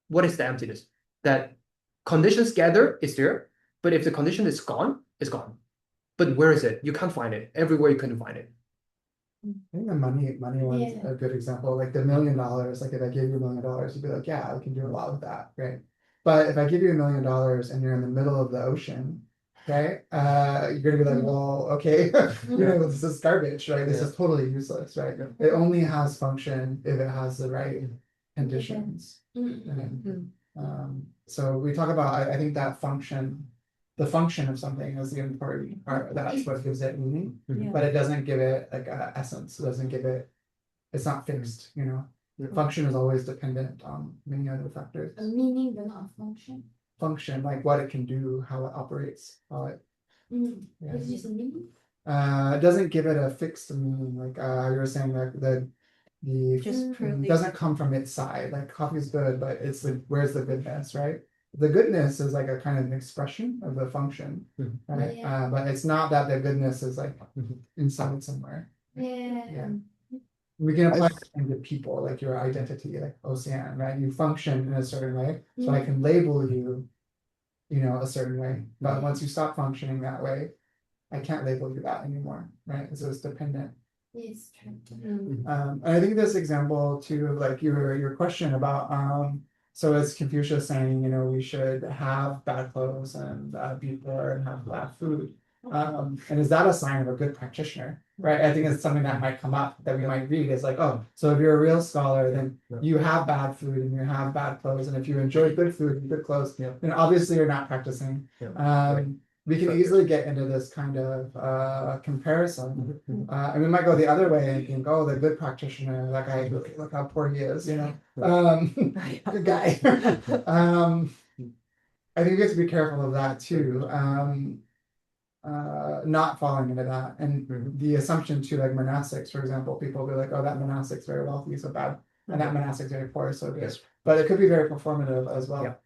what is the emptiness? That conditions gather is there, but if the condition is gone, it's gone. But where is it? You can't find it. Everywhere you couldn't find it. I think the money one's a good example. Like the $1 million, like if I gave you $1 million, you'd be like, yeah, I can do a lot with that, right? But if I give you $1 million and you're in the middle of the ocean, right? You're gonna be like, well, okay, this is garbage, right? This is totally useless, right? It only has function if it has the right conditions. So we talk about, I think that function, the function of something is the important part. That's what gives it meaning, but it doesn't give it like essence. It doesn't give it. It's not fixed. Function is always dependent on many other factors. A meaning but not function. Function, like what it can do, how it operates, how it. It's just a meaning. It doesn't give it a fixed meaning. Like you were saying, like the doesn't come from its side. Like coffee is good, but it's like, where's the goodness, right? The goodness is like a kind of an expression of the function, right? But it's not that the goodness is like inside somewhere. We can apply it to people, like your identity, like Ocean, right? You function in a certain way, so I can label you, a certain way. But once you stop functioning that way, I can't label you that anymore, right? So it's dependent. It's true. And I think this example too, of like your question about so as Confucius saying, we should have bad clothes and be poor and have bad food. And is that a sign of a good practitioner? Right. I think it's something that might come up that we might read. It's like, oh, so if you're a real scholar, then you have bad food and you have bad clothes. And if you enjoy good food and good clothes, then obviously you're not practicing. We can easily get into this kind of comparison. And we might go the other way and think, oh, the good practitioner, that guy, look how poor he is, good guy. I think we have to be careful of that too. Not falling into that. And the assumption too, like monastics, for example, people will be like, oh, that monastic's very wealthy, so bad. And that monastic's very poor, so good. But it could be very performative as well.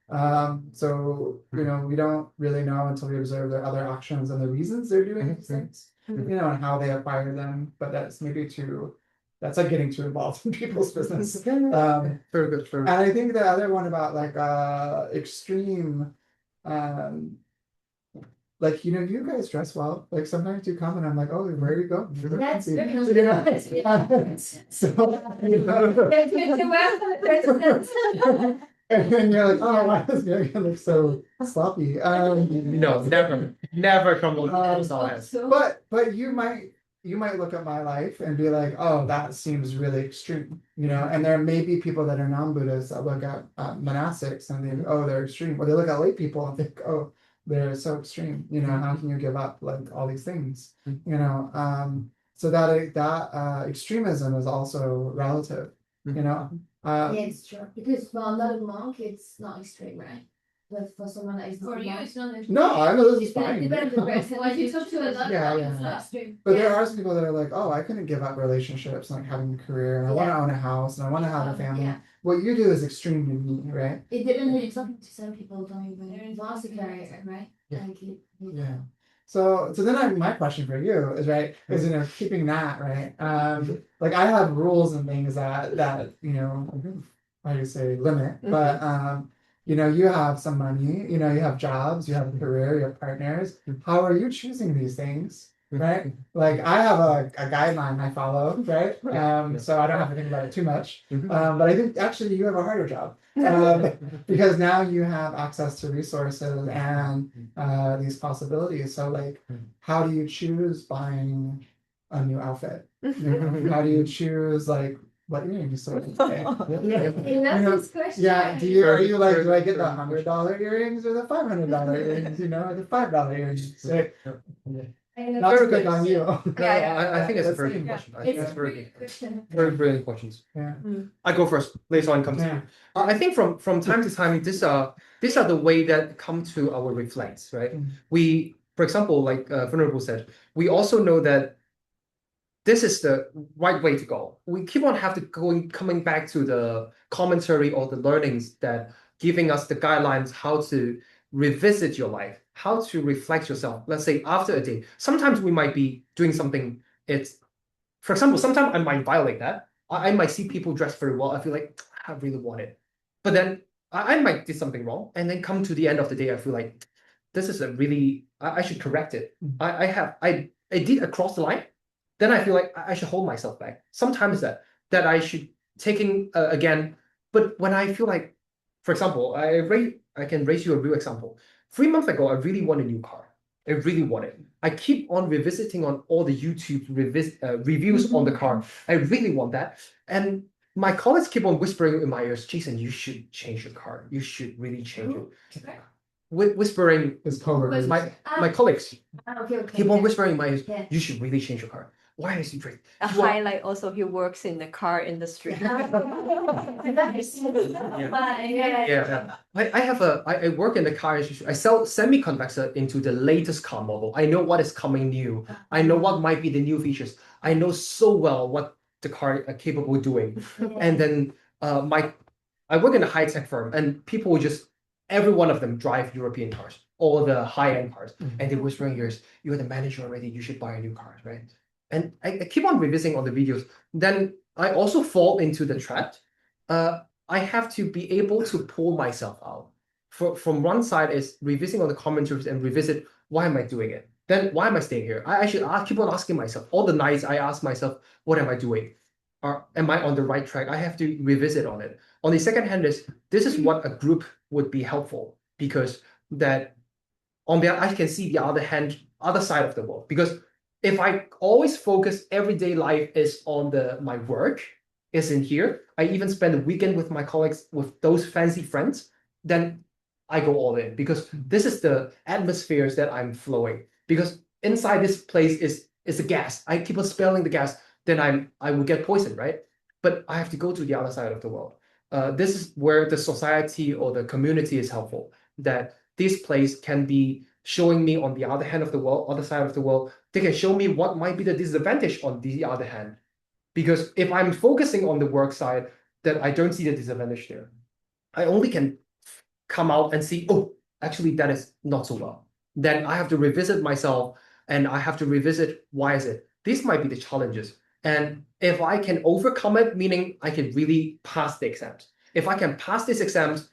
So, we don't really know until we observe their other actions and the reasons they're doing these things, and how they acquire them. But that's that's like getting too involved in people's business. Very good. And I think the other one about like extreme, like, you guys dress well. Like sometimes you come and I'm like, oh, where are you going? That's very And then you're like, oh, why does Megan look so sloppy? No, never come on. But you might look at my life and be like, oh, that seems really extreme, and there may be people that are non-Buddhists that look at monastics and think, oh, they're extreme, or they look at lay people and think, oh, they're so extreme. You know, how can you give up like all these things? You know, so that extremism is also relative. You know, Yeah, it's true. Because for a lot of monk, it's not extreme, right? But for someone that is not For you, monk, it's not extreme. no, I know this is depends fine. on the person. When you talk to a lot, Yeah, it's yeah. not extreme. But there are some people that are like, oh, I couldn't give up relationships, like having a career, and I want to Yeah. own a house, and I want to have a family. Yeah. What you do is extreme to me, right? It depends who you're talking to. Some people don't even want a career, right? Yeah. Like Yeah. So then my question for you is, right, is, you know, keeping that, right? Like I have rules and things that you know, how do you say, limit, but you know, you have some money, you know, you have jobs, you have a career, you have partners. How are you choosing these things? Right? Like I have a guideline I follow, right? So I don't have to think about it too much. But I think actually you have a harder job. Because now you have access to resources and these possibilities. So like, how do you choose buying a new outfit? How do you choose like what earrings to wear? that's this question. Yeah, are you like, do I get the $100 earrings or the $500 earrings? You know, or the $5 earrings? Right? Not to pick on you. No, I think it's a very good question. I think It's it's a very really good. good question. Very brilliant questions. Yeah. I go first. Later on comes to Yeah. you. I think from time to time, these are the way that come to our reflects, right? We, for example, like Venerable said, we also know that this is the right way to go. We keep on coming back to the commentary or the learnings that giving us the guidelines how to revisit your life, how to reflect yourself. Let's say after a day, sometimes we might be doing something. For example, sometimes I might violate that. I might see people dressed very well. I feel like I really want it, but then I might do something wrong, and then come to the end of the day, I feel like this is a really I should correct it. I did cross the line. Then I feel like I should hold myself back. Sometimes that I should taking again. But when I feel like, for example, I can raise you a real example. 3 months ago, I really want a new car. I really want it. I keep on revisiting on all the YouTube reviews on the car. I really want that. And my colleagues keep on whispering in my ears, Jason, you should change your car. You should really change it. Whispering, His coworkers. my colleagues Okay. keep on whispering in my ears, Yeah. you should really change your car. Why is he great? A highlight also, he works in the car industry. Yeah. I work in the car industry. I sell semiconductor into the latest car model. I know what is coming new. I know what might be the new features. I know so well what the car are capable of doing. And then I work in a high-tech firm, and people every one of them drive European cars, all the high-end cars. And they whisper in your ears, you're the manager already, you should buy a new car, right? And I keep on revisiting all the videos. Then I also fall into the trap. I have to be able to pull myself out. From one side is revisiting all the commentaries and revisit, why am I doing it? Then why am I staying here? I keep on asking myself. All the nights I ask myself, what am I doing? Am I on the right track? I have to revisit on it. On the second hand this is what a group would be helpful, because that I can see the other side of the world. Because if I always focus everyday life is on my work, is in here, I even spend a weekend with my colleagues with those fancy friends, then I go all in, because this is the atmospheres that I'm flowing. Because inside this place is a gas. I keep on spilling the gas, then I will get poisoned, right? But I have to go to the other side of the world. This is where the society or the community is helpful. That this place can be showing me on the other side of the world, they can show me what might be the disadvantage on the other hand. Because if I'm focusing on the work side, then I don't see the disadvantage there. I only can come out and see, oh, actually that is not so well. Then I have to revisit myself, and I have to revisit, why is it? These might be the challenges. And if I can overcome it, meaning I can really pass the exams. If I can pass these exams,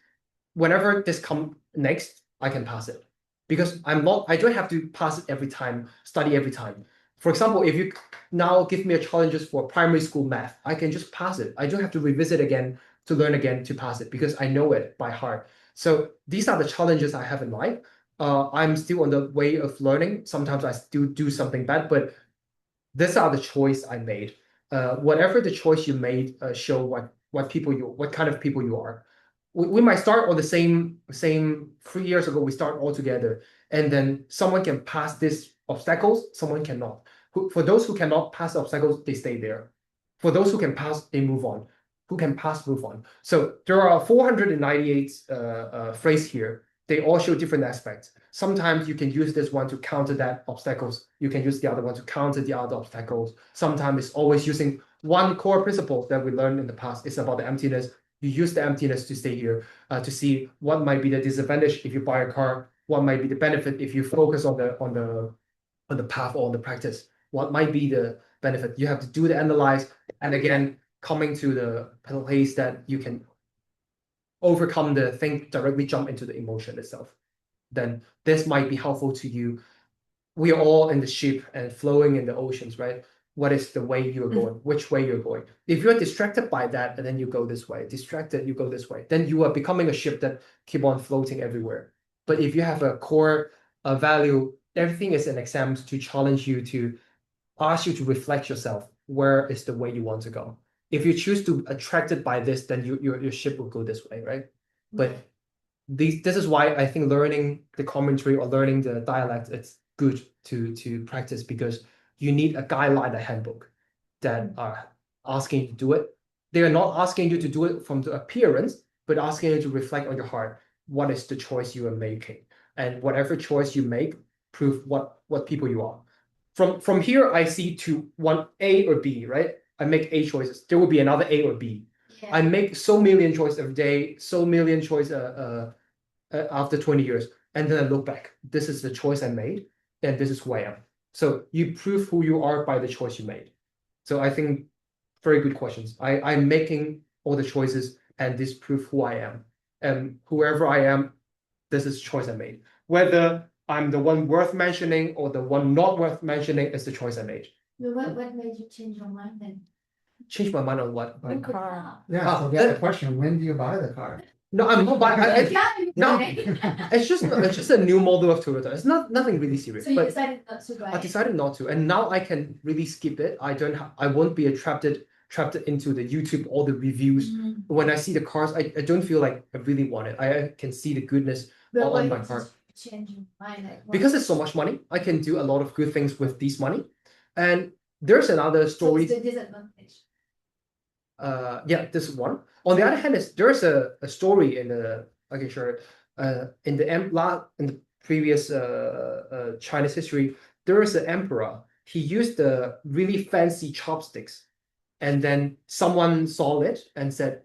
whenever this comes next, I can pass it. Because I don't have to pass it every time, study every time. For example, if you now give me a challenges for primary school math, I can just pass it. I don't have to revisit again to learn again to pass it, because I know it by heart. So these are the challenges I have in life. I'm still on the way of learning. Sometimes I still do something bad, but these are the choice I made. Whatever the choice you made, show what kind of people you are. We might start on the same 3 years ago, we start all together, and then someone can pass these obstacles, someone cannot. For those who cannot pass the obstacles, they stay there. For those who can pass, they move on. Who can pass, move on. So there are 498 phrases here. They all show different aspects. Sometimes you can use this one to counter that obstacles. You can use the other one to counter the other obstacles. Sometimes it's always using one core principle that we learned in the past. It's about the emptiness. You use the emptiness to stay here, to see what might be the disadvantage if you buy a car, what might be the benefit if you focus on the path or on the practice. What might be the benefit? You have to do the analyze, and again, coming to the place that you can overcome the thing, directly jump into the emotion itself. Then this might be helpful to you. We are all in the ship and flowing in the oceans, right? What is the way you're going? Which way you're going? If you're distracted by that, and then you go this way, distracted, you go this way, then you are becoming a ship that keep on floating everywhere. But if you have a core value, everything is an exam to challenge you, to ask you to reflect yourself. Where is the way you want to go? If you choose to be attracted by this, then your ship will go this way, right? But this is why I think learning the commentary or learning the dialect, it's good to practice, because you need a guideline, a handbook that are asking you to do it. They are not asking you to do it from the appearance, but asking you to reflect on your heart. What is the choice you are making? And whatever choice you make, prove what people you are. From here, I see one A or B, right? I make A choices. There will be another A or B. Yeah. I make so million choices every day, so million choices after 20 years. And then I look back. This is the choice I made, and this is who I am. So you prove who you are by the choice you made. So I think very good questions. I'm making all the choices, and this proves who I am. And whoever I am, this is the choice I made. Whether I'm the one worth mentioning or the one not worth mentioning is the choice I made. What made you change your mind then? Change my mind on what? The car. Yeah, so we have a question. When do you buy the car? No, I'm not buying. No. So It's just a new model of Toyota. It's nothing really serious. you But decided not to buy I decided not to, and now I can really skip it. I won't be trapped into the YouTube, all the reviews. When I see the cars, I don't feel like I really want it. I can see the goodness But why on my did car. you change your mind? Like, Because it's so much money. I can do a lot of good things with this money. And there's another so story. it's the disadvantage. Yeah, this one. On the other hand, there's a story in the in the previous Chinese history. There is an emperor. He used the really fancy chopsticks, and then someone saw it and said,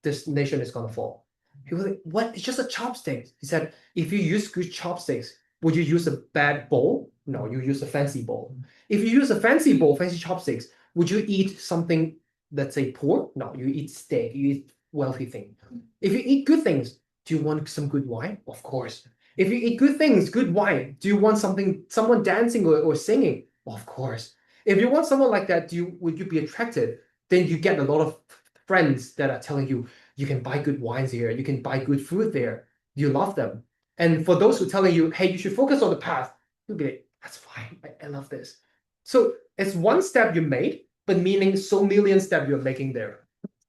"This nation is gonna fall." He was like, "What? It's just a chopstick." He said, "If you use good chopsticks, would you use a bad bowl? No, you use a fancy bowl. If you use a fancy bowl, fancy chopsticks, would you eat something, let's say, poor? No, you eat steak, you eat wealthy thing. If you eat good things, do you want some good wine? Of course. If you eat good things, good wine, do you want someone dancing or singing? Of course. If you want someone like that, would you be attracted? Then you get a lot of friends that are telling you, you can buy good wines here, you can buy good food there. You love them. And for those who are telling you, hey, you should focus on the path, you'll be like, that's fine, I love this. So it's one step you made, but meaning so million steps you're making there.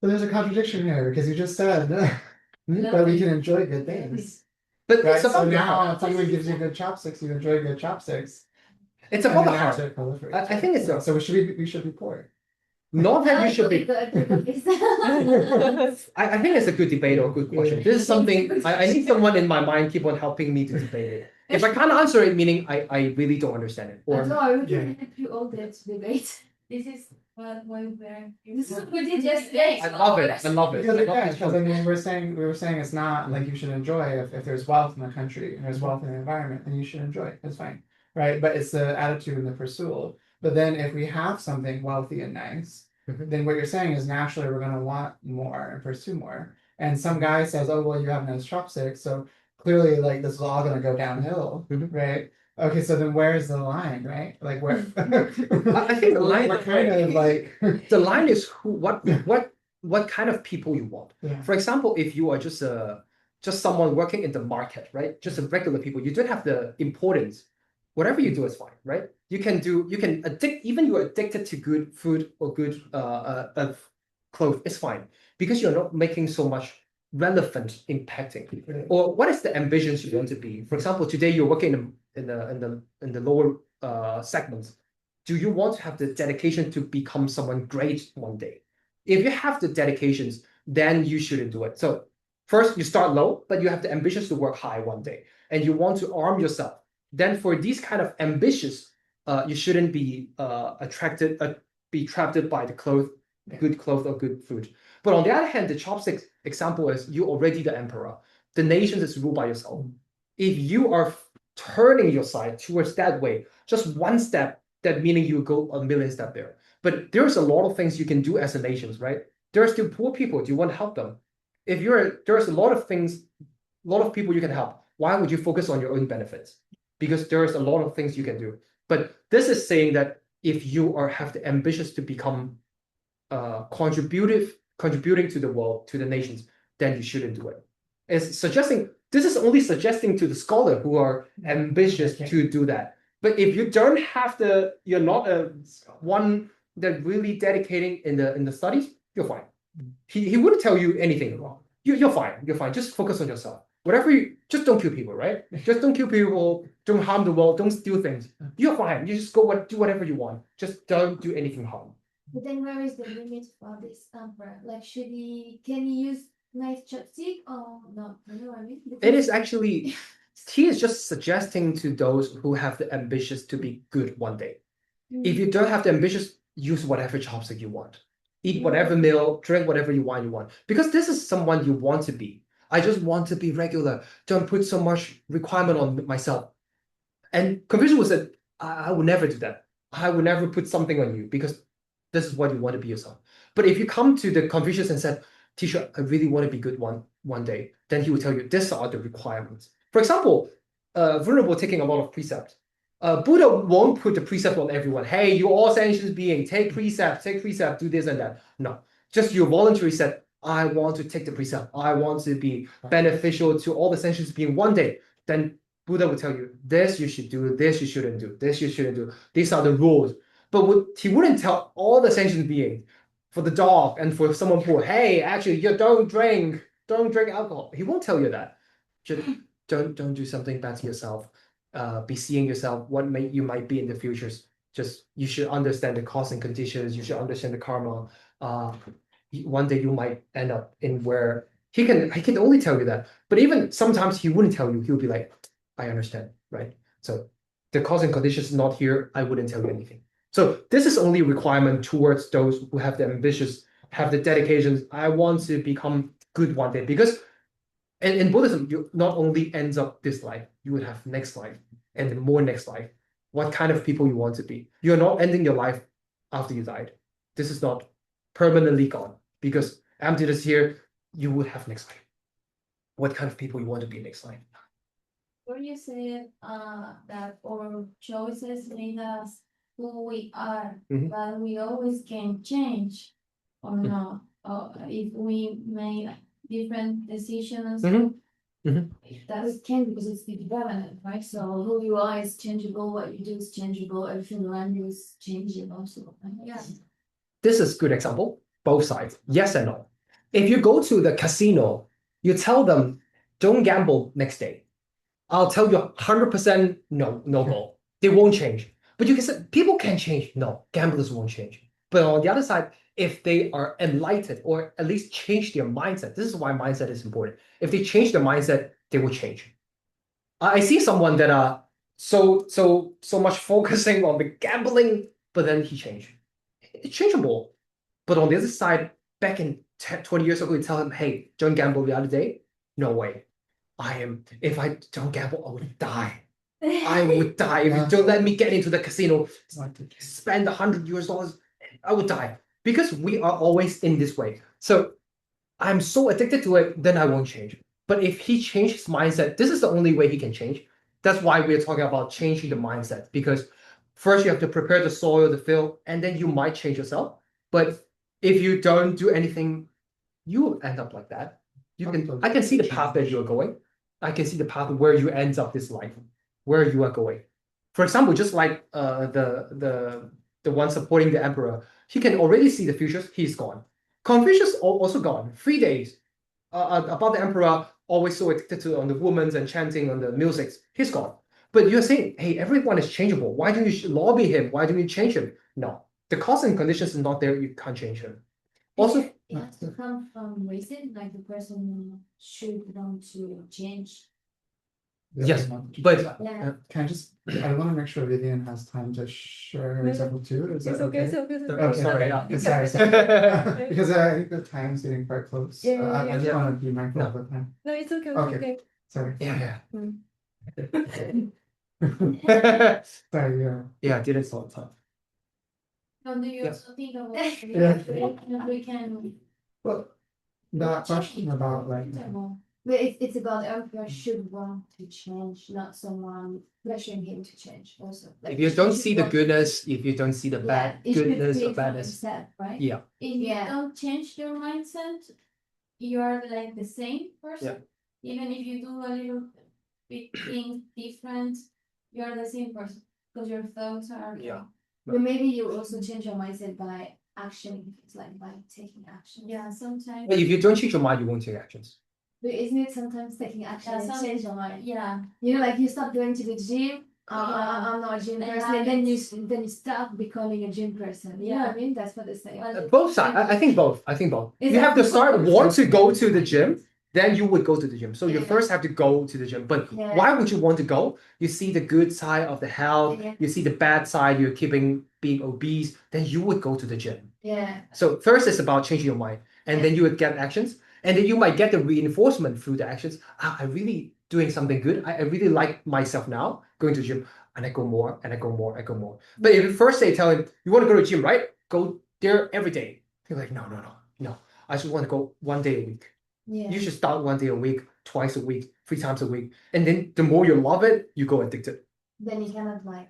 But there's a contradiction here because you just said that we can enjoy good things. But Right? it's So about the now heart. if someone gives you good chopsticks, you enjoy good chopsticks. It's about and the then heart. after it proliferates, I think it's right? So we should be poor. not that you should be. Good. I think it's a good debate or a good question. This is something I need someone in my mind keep on helping me to debate it. If I can't answer it, meaning I really don't understand it. Or No, we can help you all there to debate. This is what we're. This is what we did yesterday. I love it. I love it. Because I love again, this because one. I mean, we were saying it's not like you should enjoy if there's wealth in the country and there's wealth in the environment, then you should enjoy it. It's fine, right? But it's the attitude and the pursuit. But then if we have something wealthy and nice, then what you're saying is naturally we're going to want more and pursue more. And some guy says, "Oh well, you have nice chopsticks, so clearly like this is all going to go downhill, right?" Okay, so then where's the line, right? Like where? I think the line. We're kind of like The line is what kind of people you want. Yeah. For example, if you are just someone working in the market, right? Just a regular people, you don't have the importance. Whatever you do is fine, right? You can even you're addicted to good food or good clothes, it's fine because you're not making so much relevant impacting, or what is the ambitions you want to be? For example, today you're working in the lower segments. Do you want to have the dedication to become someone great one day? If you have the dedications, then you shouldn't do it. So first you start low, but you have the ambitions to work high one day, and you want to arm yourself. Then for these kind of ambitious, you shouldn't be be trapped by the good clothes or good food. But on the other hand, the chopsticks example is you already the emperor. The nation is ruled by yourself. If you are turning your side towards that way, just one step, that meaning you go a million steps there. But there's a lot of things you can do as a nation, right? There are still poor people. Do you want to help them? If there's a lot of things, a lot of people you can help. Why would you focus on your own benefits? Because there's a lot of things you can do. But this is saying that if you have the ambitions to become contributing to the world, to the nations, then you shouldn't do it. This is only suggesting to the scholar who are ambitious to do that. But if you don't have you're not one that really dedicating in the studies, you're fine. He wouldn't tell you anything wrong. You're fine. You're fine. Just focus on yourself. Just don't kill people, right? Just don't kill people. Don't harm the world. Don't steal things. You're fine. You just do whatever you want. Just don't do anything harm. But then where is the limit for this emperor? Like, can he use knife chopstick or not? You know what I mean? It is actually, he is just suggesting to those who have the ambitions to be good one day. If you don't have the ambitions, use whatever chopstick you want. Eat whatever meal, drink whatever you want. Because this is someone you want to be. I just want to be regular. Don't put so much requirement on myself. And Confucius would say, I would never do that. I would never put something on you because this is what you want to be yourself. But if you come to the Confucius and said, teacher, I really want to be good one day, then he will tell you, these are the requirements. For example, Venerable taking a lot of precepts. Buddha won't put the precept on everyone. Hey, you all sentient beings, take precept, do this and that. No, just you voluntarily said, I want to take the precept. I want to be beneficial to all the sentient beings one day. Then Buddha will tell you, this you should do, this you shouldn't do, this you shouldn't do. These are the rules. But he wouldn't tell all the sentient beings, for the dog and for someone poor, hey, actually, you don't drink alcohol. He won't tell you that. Just don't do something bad to yourself. Be seeing yourself, what you might be in the futures. Just you should understand the cause and conditions. You should understand the karma. One day you might end up in where he can only tell you that. But even sometimes he wouldn't tell you. He would be like, I understand, right? So the cause and conditions is not here. I wouldn't tell you anything. So this is only a requirement towards those who have the ambitions, have the dedications. I want to become good one day, because in Buddhism, you not only ends up this life, you would have next life and more next life. What kind of people you want to be? You're not ending your life after you died. This is not permanently gone, because emptiness here, you would have next life. What kind of people you want to be next life? When you said that our choices made us who we are, but we always can change or not. Or if we make different decisions, that it can, because it's the development, right? So who you are is changeable, what you do is changeable, everything around you is changing also. Yeah. This is a good example, both sides, yes and no. If you go to the casino, you tell them, don't gamble next day. I'll tell you 100% no go. They won't change. But you can say, people can change. No, gamblers won't change. But on the other side, if they are enlightened or at least change their mindset, this is why mindset is important. If they change their mindset, they will change. I see someone that are so much focusing on the gambling, but then he changed. It's changeable. But on the other side, back in 20 years ago, you tell him, hey, don't gamble the other day. No way. If I don't gamble, I would die. I would die. If you don't let me get into the casino, spend $100, I would die. Because we are always in this way. So I'm so addicted to it, then I won't change. But if he changed his mindset, this is the only way he can change. That's why we're talking about changing the mindset. Because first you have to prepare the soil, the field, and then you might change yourself. But if you don't do anything, you will end up like that. I can see the path that you're going. I can see the path where you end up this life, where you are going. For example, just like the one supporting the emperor, he can already see the futures. He's gone. Confucius also gone. 3 days. about the emperor always so addicted to on the women's and chanting on the music, he's gone. But you're saying, hey, everyone is changeable. Why do you lobby him? Why do you change him? No, the cause and conditions is not there. You can't change him. Also, it has to come from reason, like the person should want to change. yes, but Yeah. Can I just, I want to make sure Vivian has time to share her example too. Is that okay? Okay, sorry, yeah. Sorry. Because I think the time's getting quite close. Yeah, I just yeah. want to be mindful No. of the time. No, it's okay. Okay. Sorry. Yeah, Sorry, yeah. yeah, I didn't thought time. How do you Yeah. also think about Yeah. we can Well, that question about like, But it's about the emperor should want to change, not someone pressuring him to change also. Like, If you he don't should see the want- goodness, if you don't see the bad it should goodness or create for badness, himself, right? yeah, if you Yeah. don't change your mindset, you are like the same person. Even if you do a little bit things different, you are the same person because your thoughts are yeah. But maybe you also change your mindset by action, it's like by taking action. Yeah, sometimes. But if you don't change your mind, you won't take actions. But isn't it sometimes taking action Yeah, and some- change your mind? Yeah, You know, like you stop going to the gym. I'm not a gym And person, and then you stop becoming a gym person. You know what I mean? That's what they say. But- Both sides. I think both. I think both. Is You that have to both? start want to go to the gym, then you would go to the gym. So you Yeah. first have to go to the gym. But Yeah. why would you want to go? You see the good side of the health. Yeah. You see the bad side. You're being obese. Then you would go to the gym. Yeah. So first it's about changing your mind, and then you would get actions, and then you might get the reinforcement through the actions. I really doing something good. I really like myself now going to the gym, and I go more, and I go more, I go more. But if you first say tell him you want to go to the gym, right? Go there every day. You're like, no. I just want to go 1 day a week. Yeah. You should start 1 day a week, twice a week, 3 times a week, and then the more you love it, you go addicted. Then you kind of like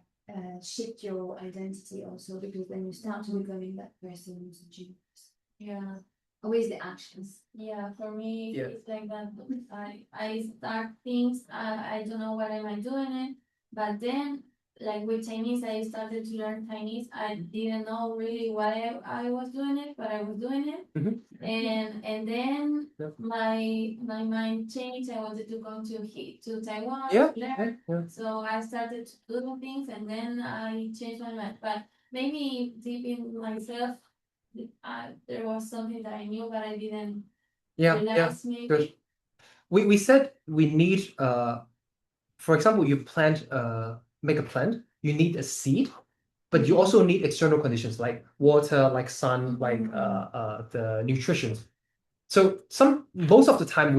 shift your identity also, because then you start becoming that person who's a gym person. yeah. Always the actions. Yeah, for me, Yeah. it's like that. I start things, I don't know what am I doing it, but then, like with Chinese, I started to learn Chinese. I didn't know really why I was doing it, but I was doing it. Mhm. And then Yep. my mind changed. I wanted to come to Taiwan Yeah, to learn. yeah. So I started to do the things, and then I changed my mind. But maybe deep in myself, there was something that I knew, but I didn't Yeah. realize maybe. Good. We said we need for example, you plant make a plant, you need a seed, but you also need external conditions like water, like sun, like the nutrition. So most of the time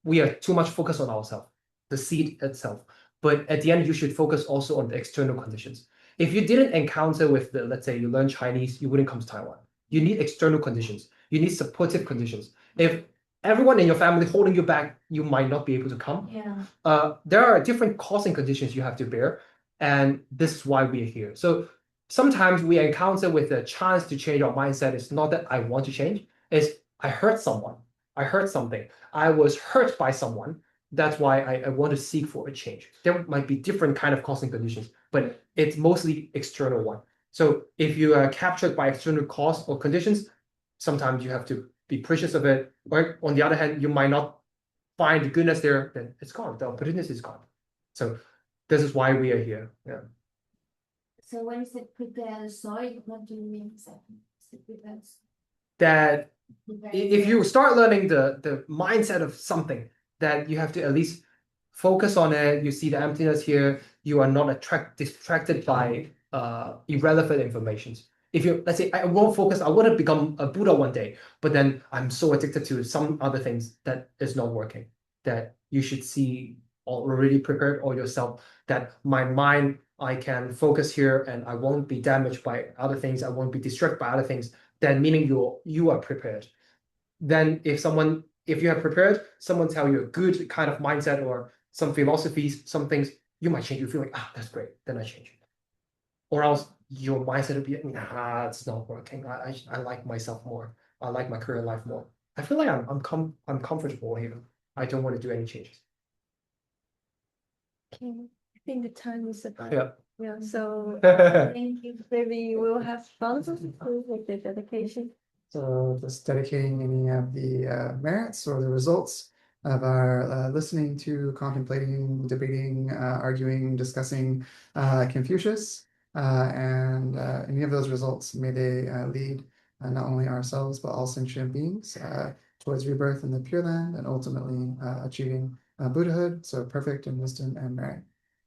we are too much focused on ourselves, the seed itself. But at the end, you should focus also on the external conditions. If you didn't encounter with the, let's say you learn Chinese, you wouldn't come to Taiwan. You need external conditions. You need supportive conditions. If everyone in your family holding you back, you might not be able to come. Yeah. There are different causing conditions you have to bear, and this is why we are here. So sometimes we encounter with a chance to change our mindset. It's not that I want to change, it's I hurt someone, I hurt something, I was hurt by someone. That's why I want to seek for a change. There might be different kind of causing conditions, but it's mostly external one. So if you are captured by external cause or conditions, sometimes you have to be precious of it. Or on the other hand, you might not find the goodness there, then it's gone. The opportunity is gone. So this is why we are here. Yeah. So when you said prepare the soil, what do you mean exactly? Prepare the soil. That Prepare if you start learning the mindset of something, that you have to at least focus on it. You see the emptiness here. You are not distracted by irrelevant informations. If you, let's say, I won't focus, I want to become a Buddha one day, but then I'm so addicted to some other things that is not working, that you should see already prepared or yourself, that my mind, I can focus here and I won't be damaged by other things. I won't be distracted by other things. Then meaning you are prepared. Then if you have prepared, someone tell you a good kind of mindset or some philosophies, some things, you might change. You feel like, that's great. Then I change it. Or else your mindset will be, nah, it's not working. I like myself more. I like my career life more. I feel like I'm comfortable here. I don't want to do any changes. Okay, I think the time is about. Yeah. Yeah, so Yeah. thank you. Maybe we'll have fun with the dedication. So just dedicating any of the merits or the results of our listening to, contemplating, debating, arguing, discussing Confucius, and any of those results, may they lead not only ourselves but all sentient beings towards rebirth in the Pure Land and ultimately achieving Buddhahood, so perfect in wisdom and merit.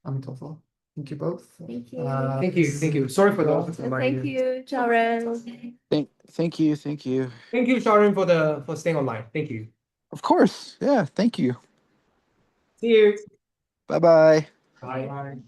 Amitofo. Thank you both. Thank you. Thank you. Sorry for those. Thank you, Sharon. Thank you. Thank you. Thank you, Sharon, for staying online. Thank you. Of course. Yeah. Thank you. See you. Bye bye. Bye.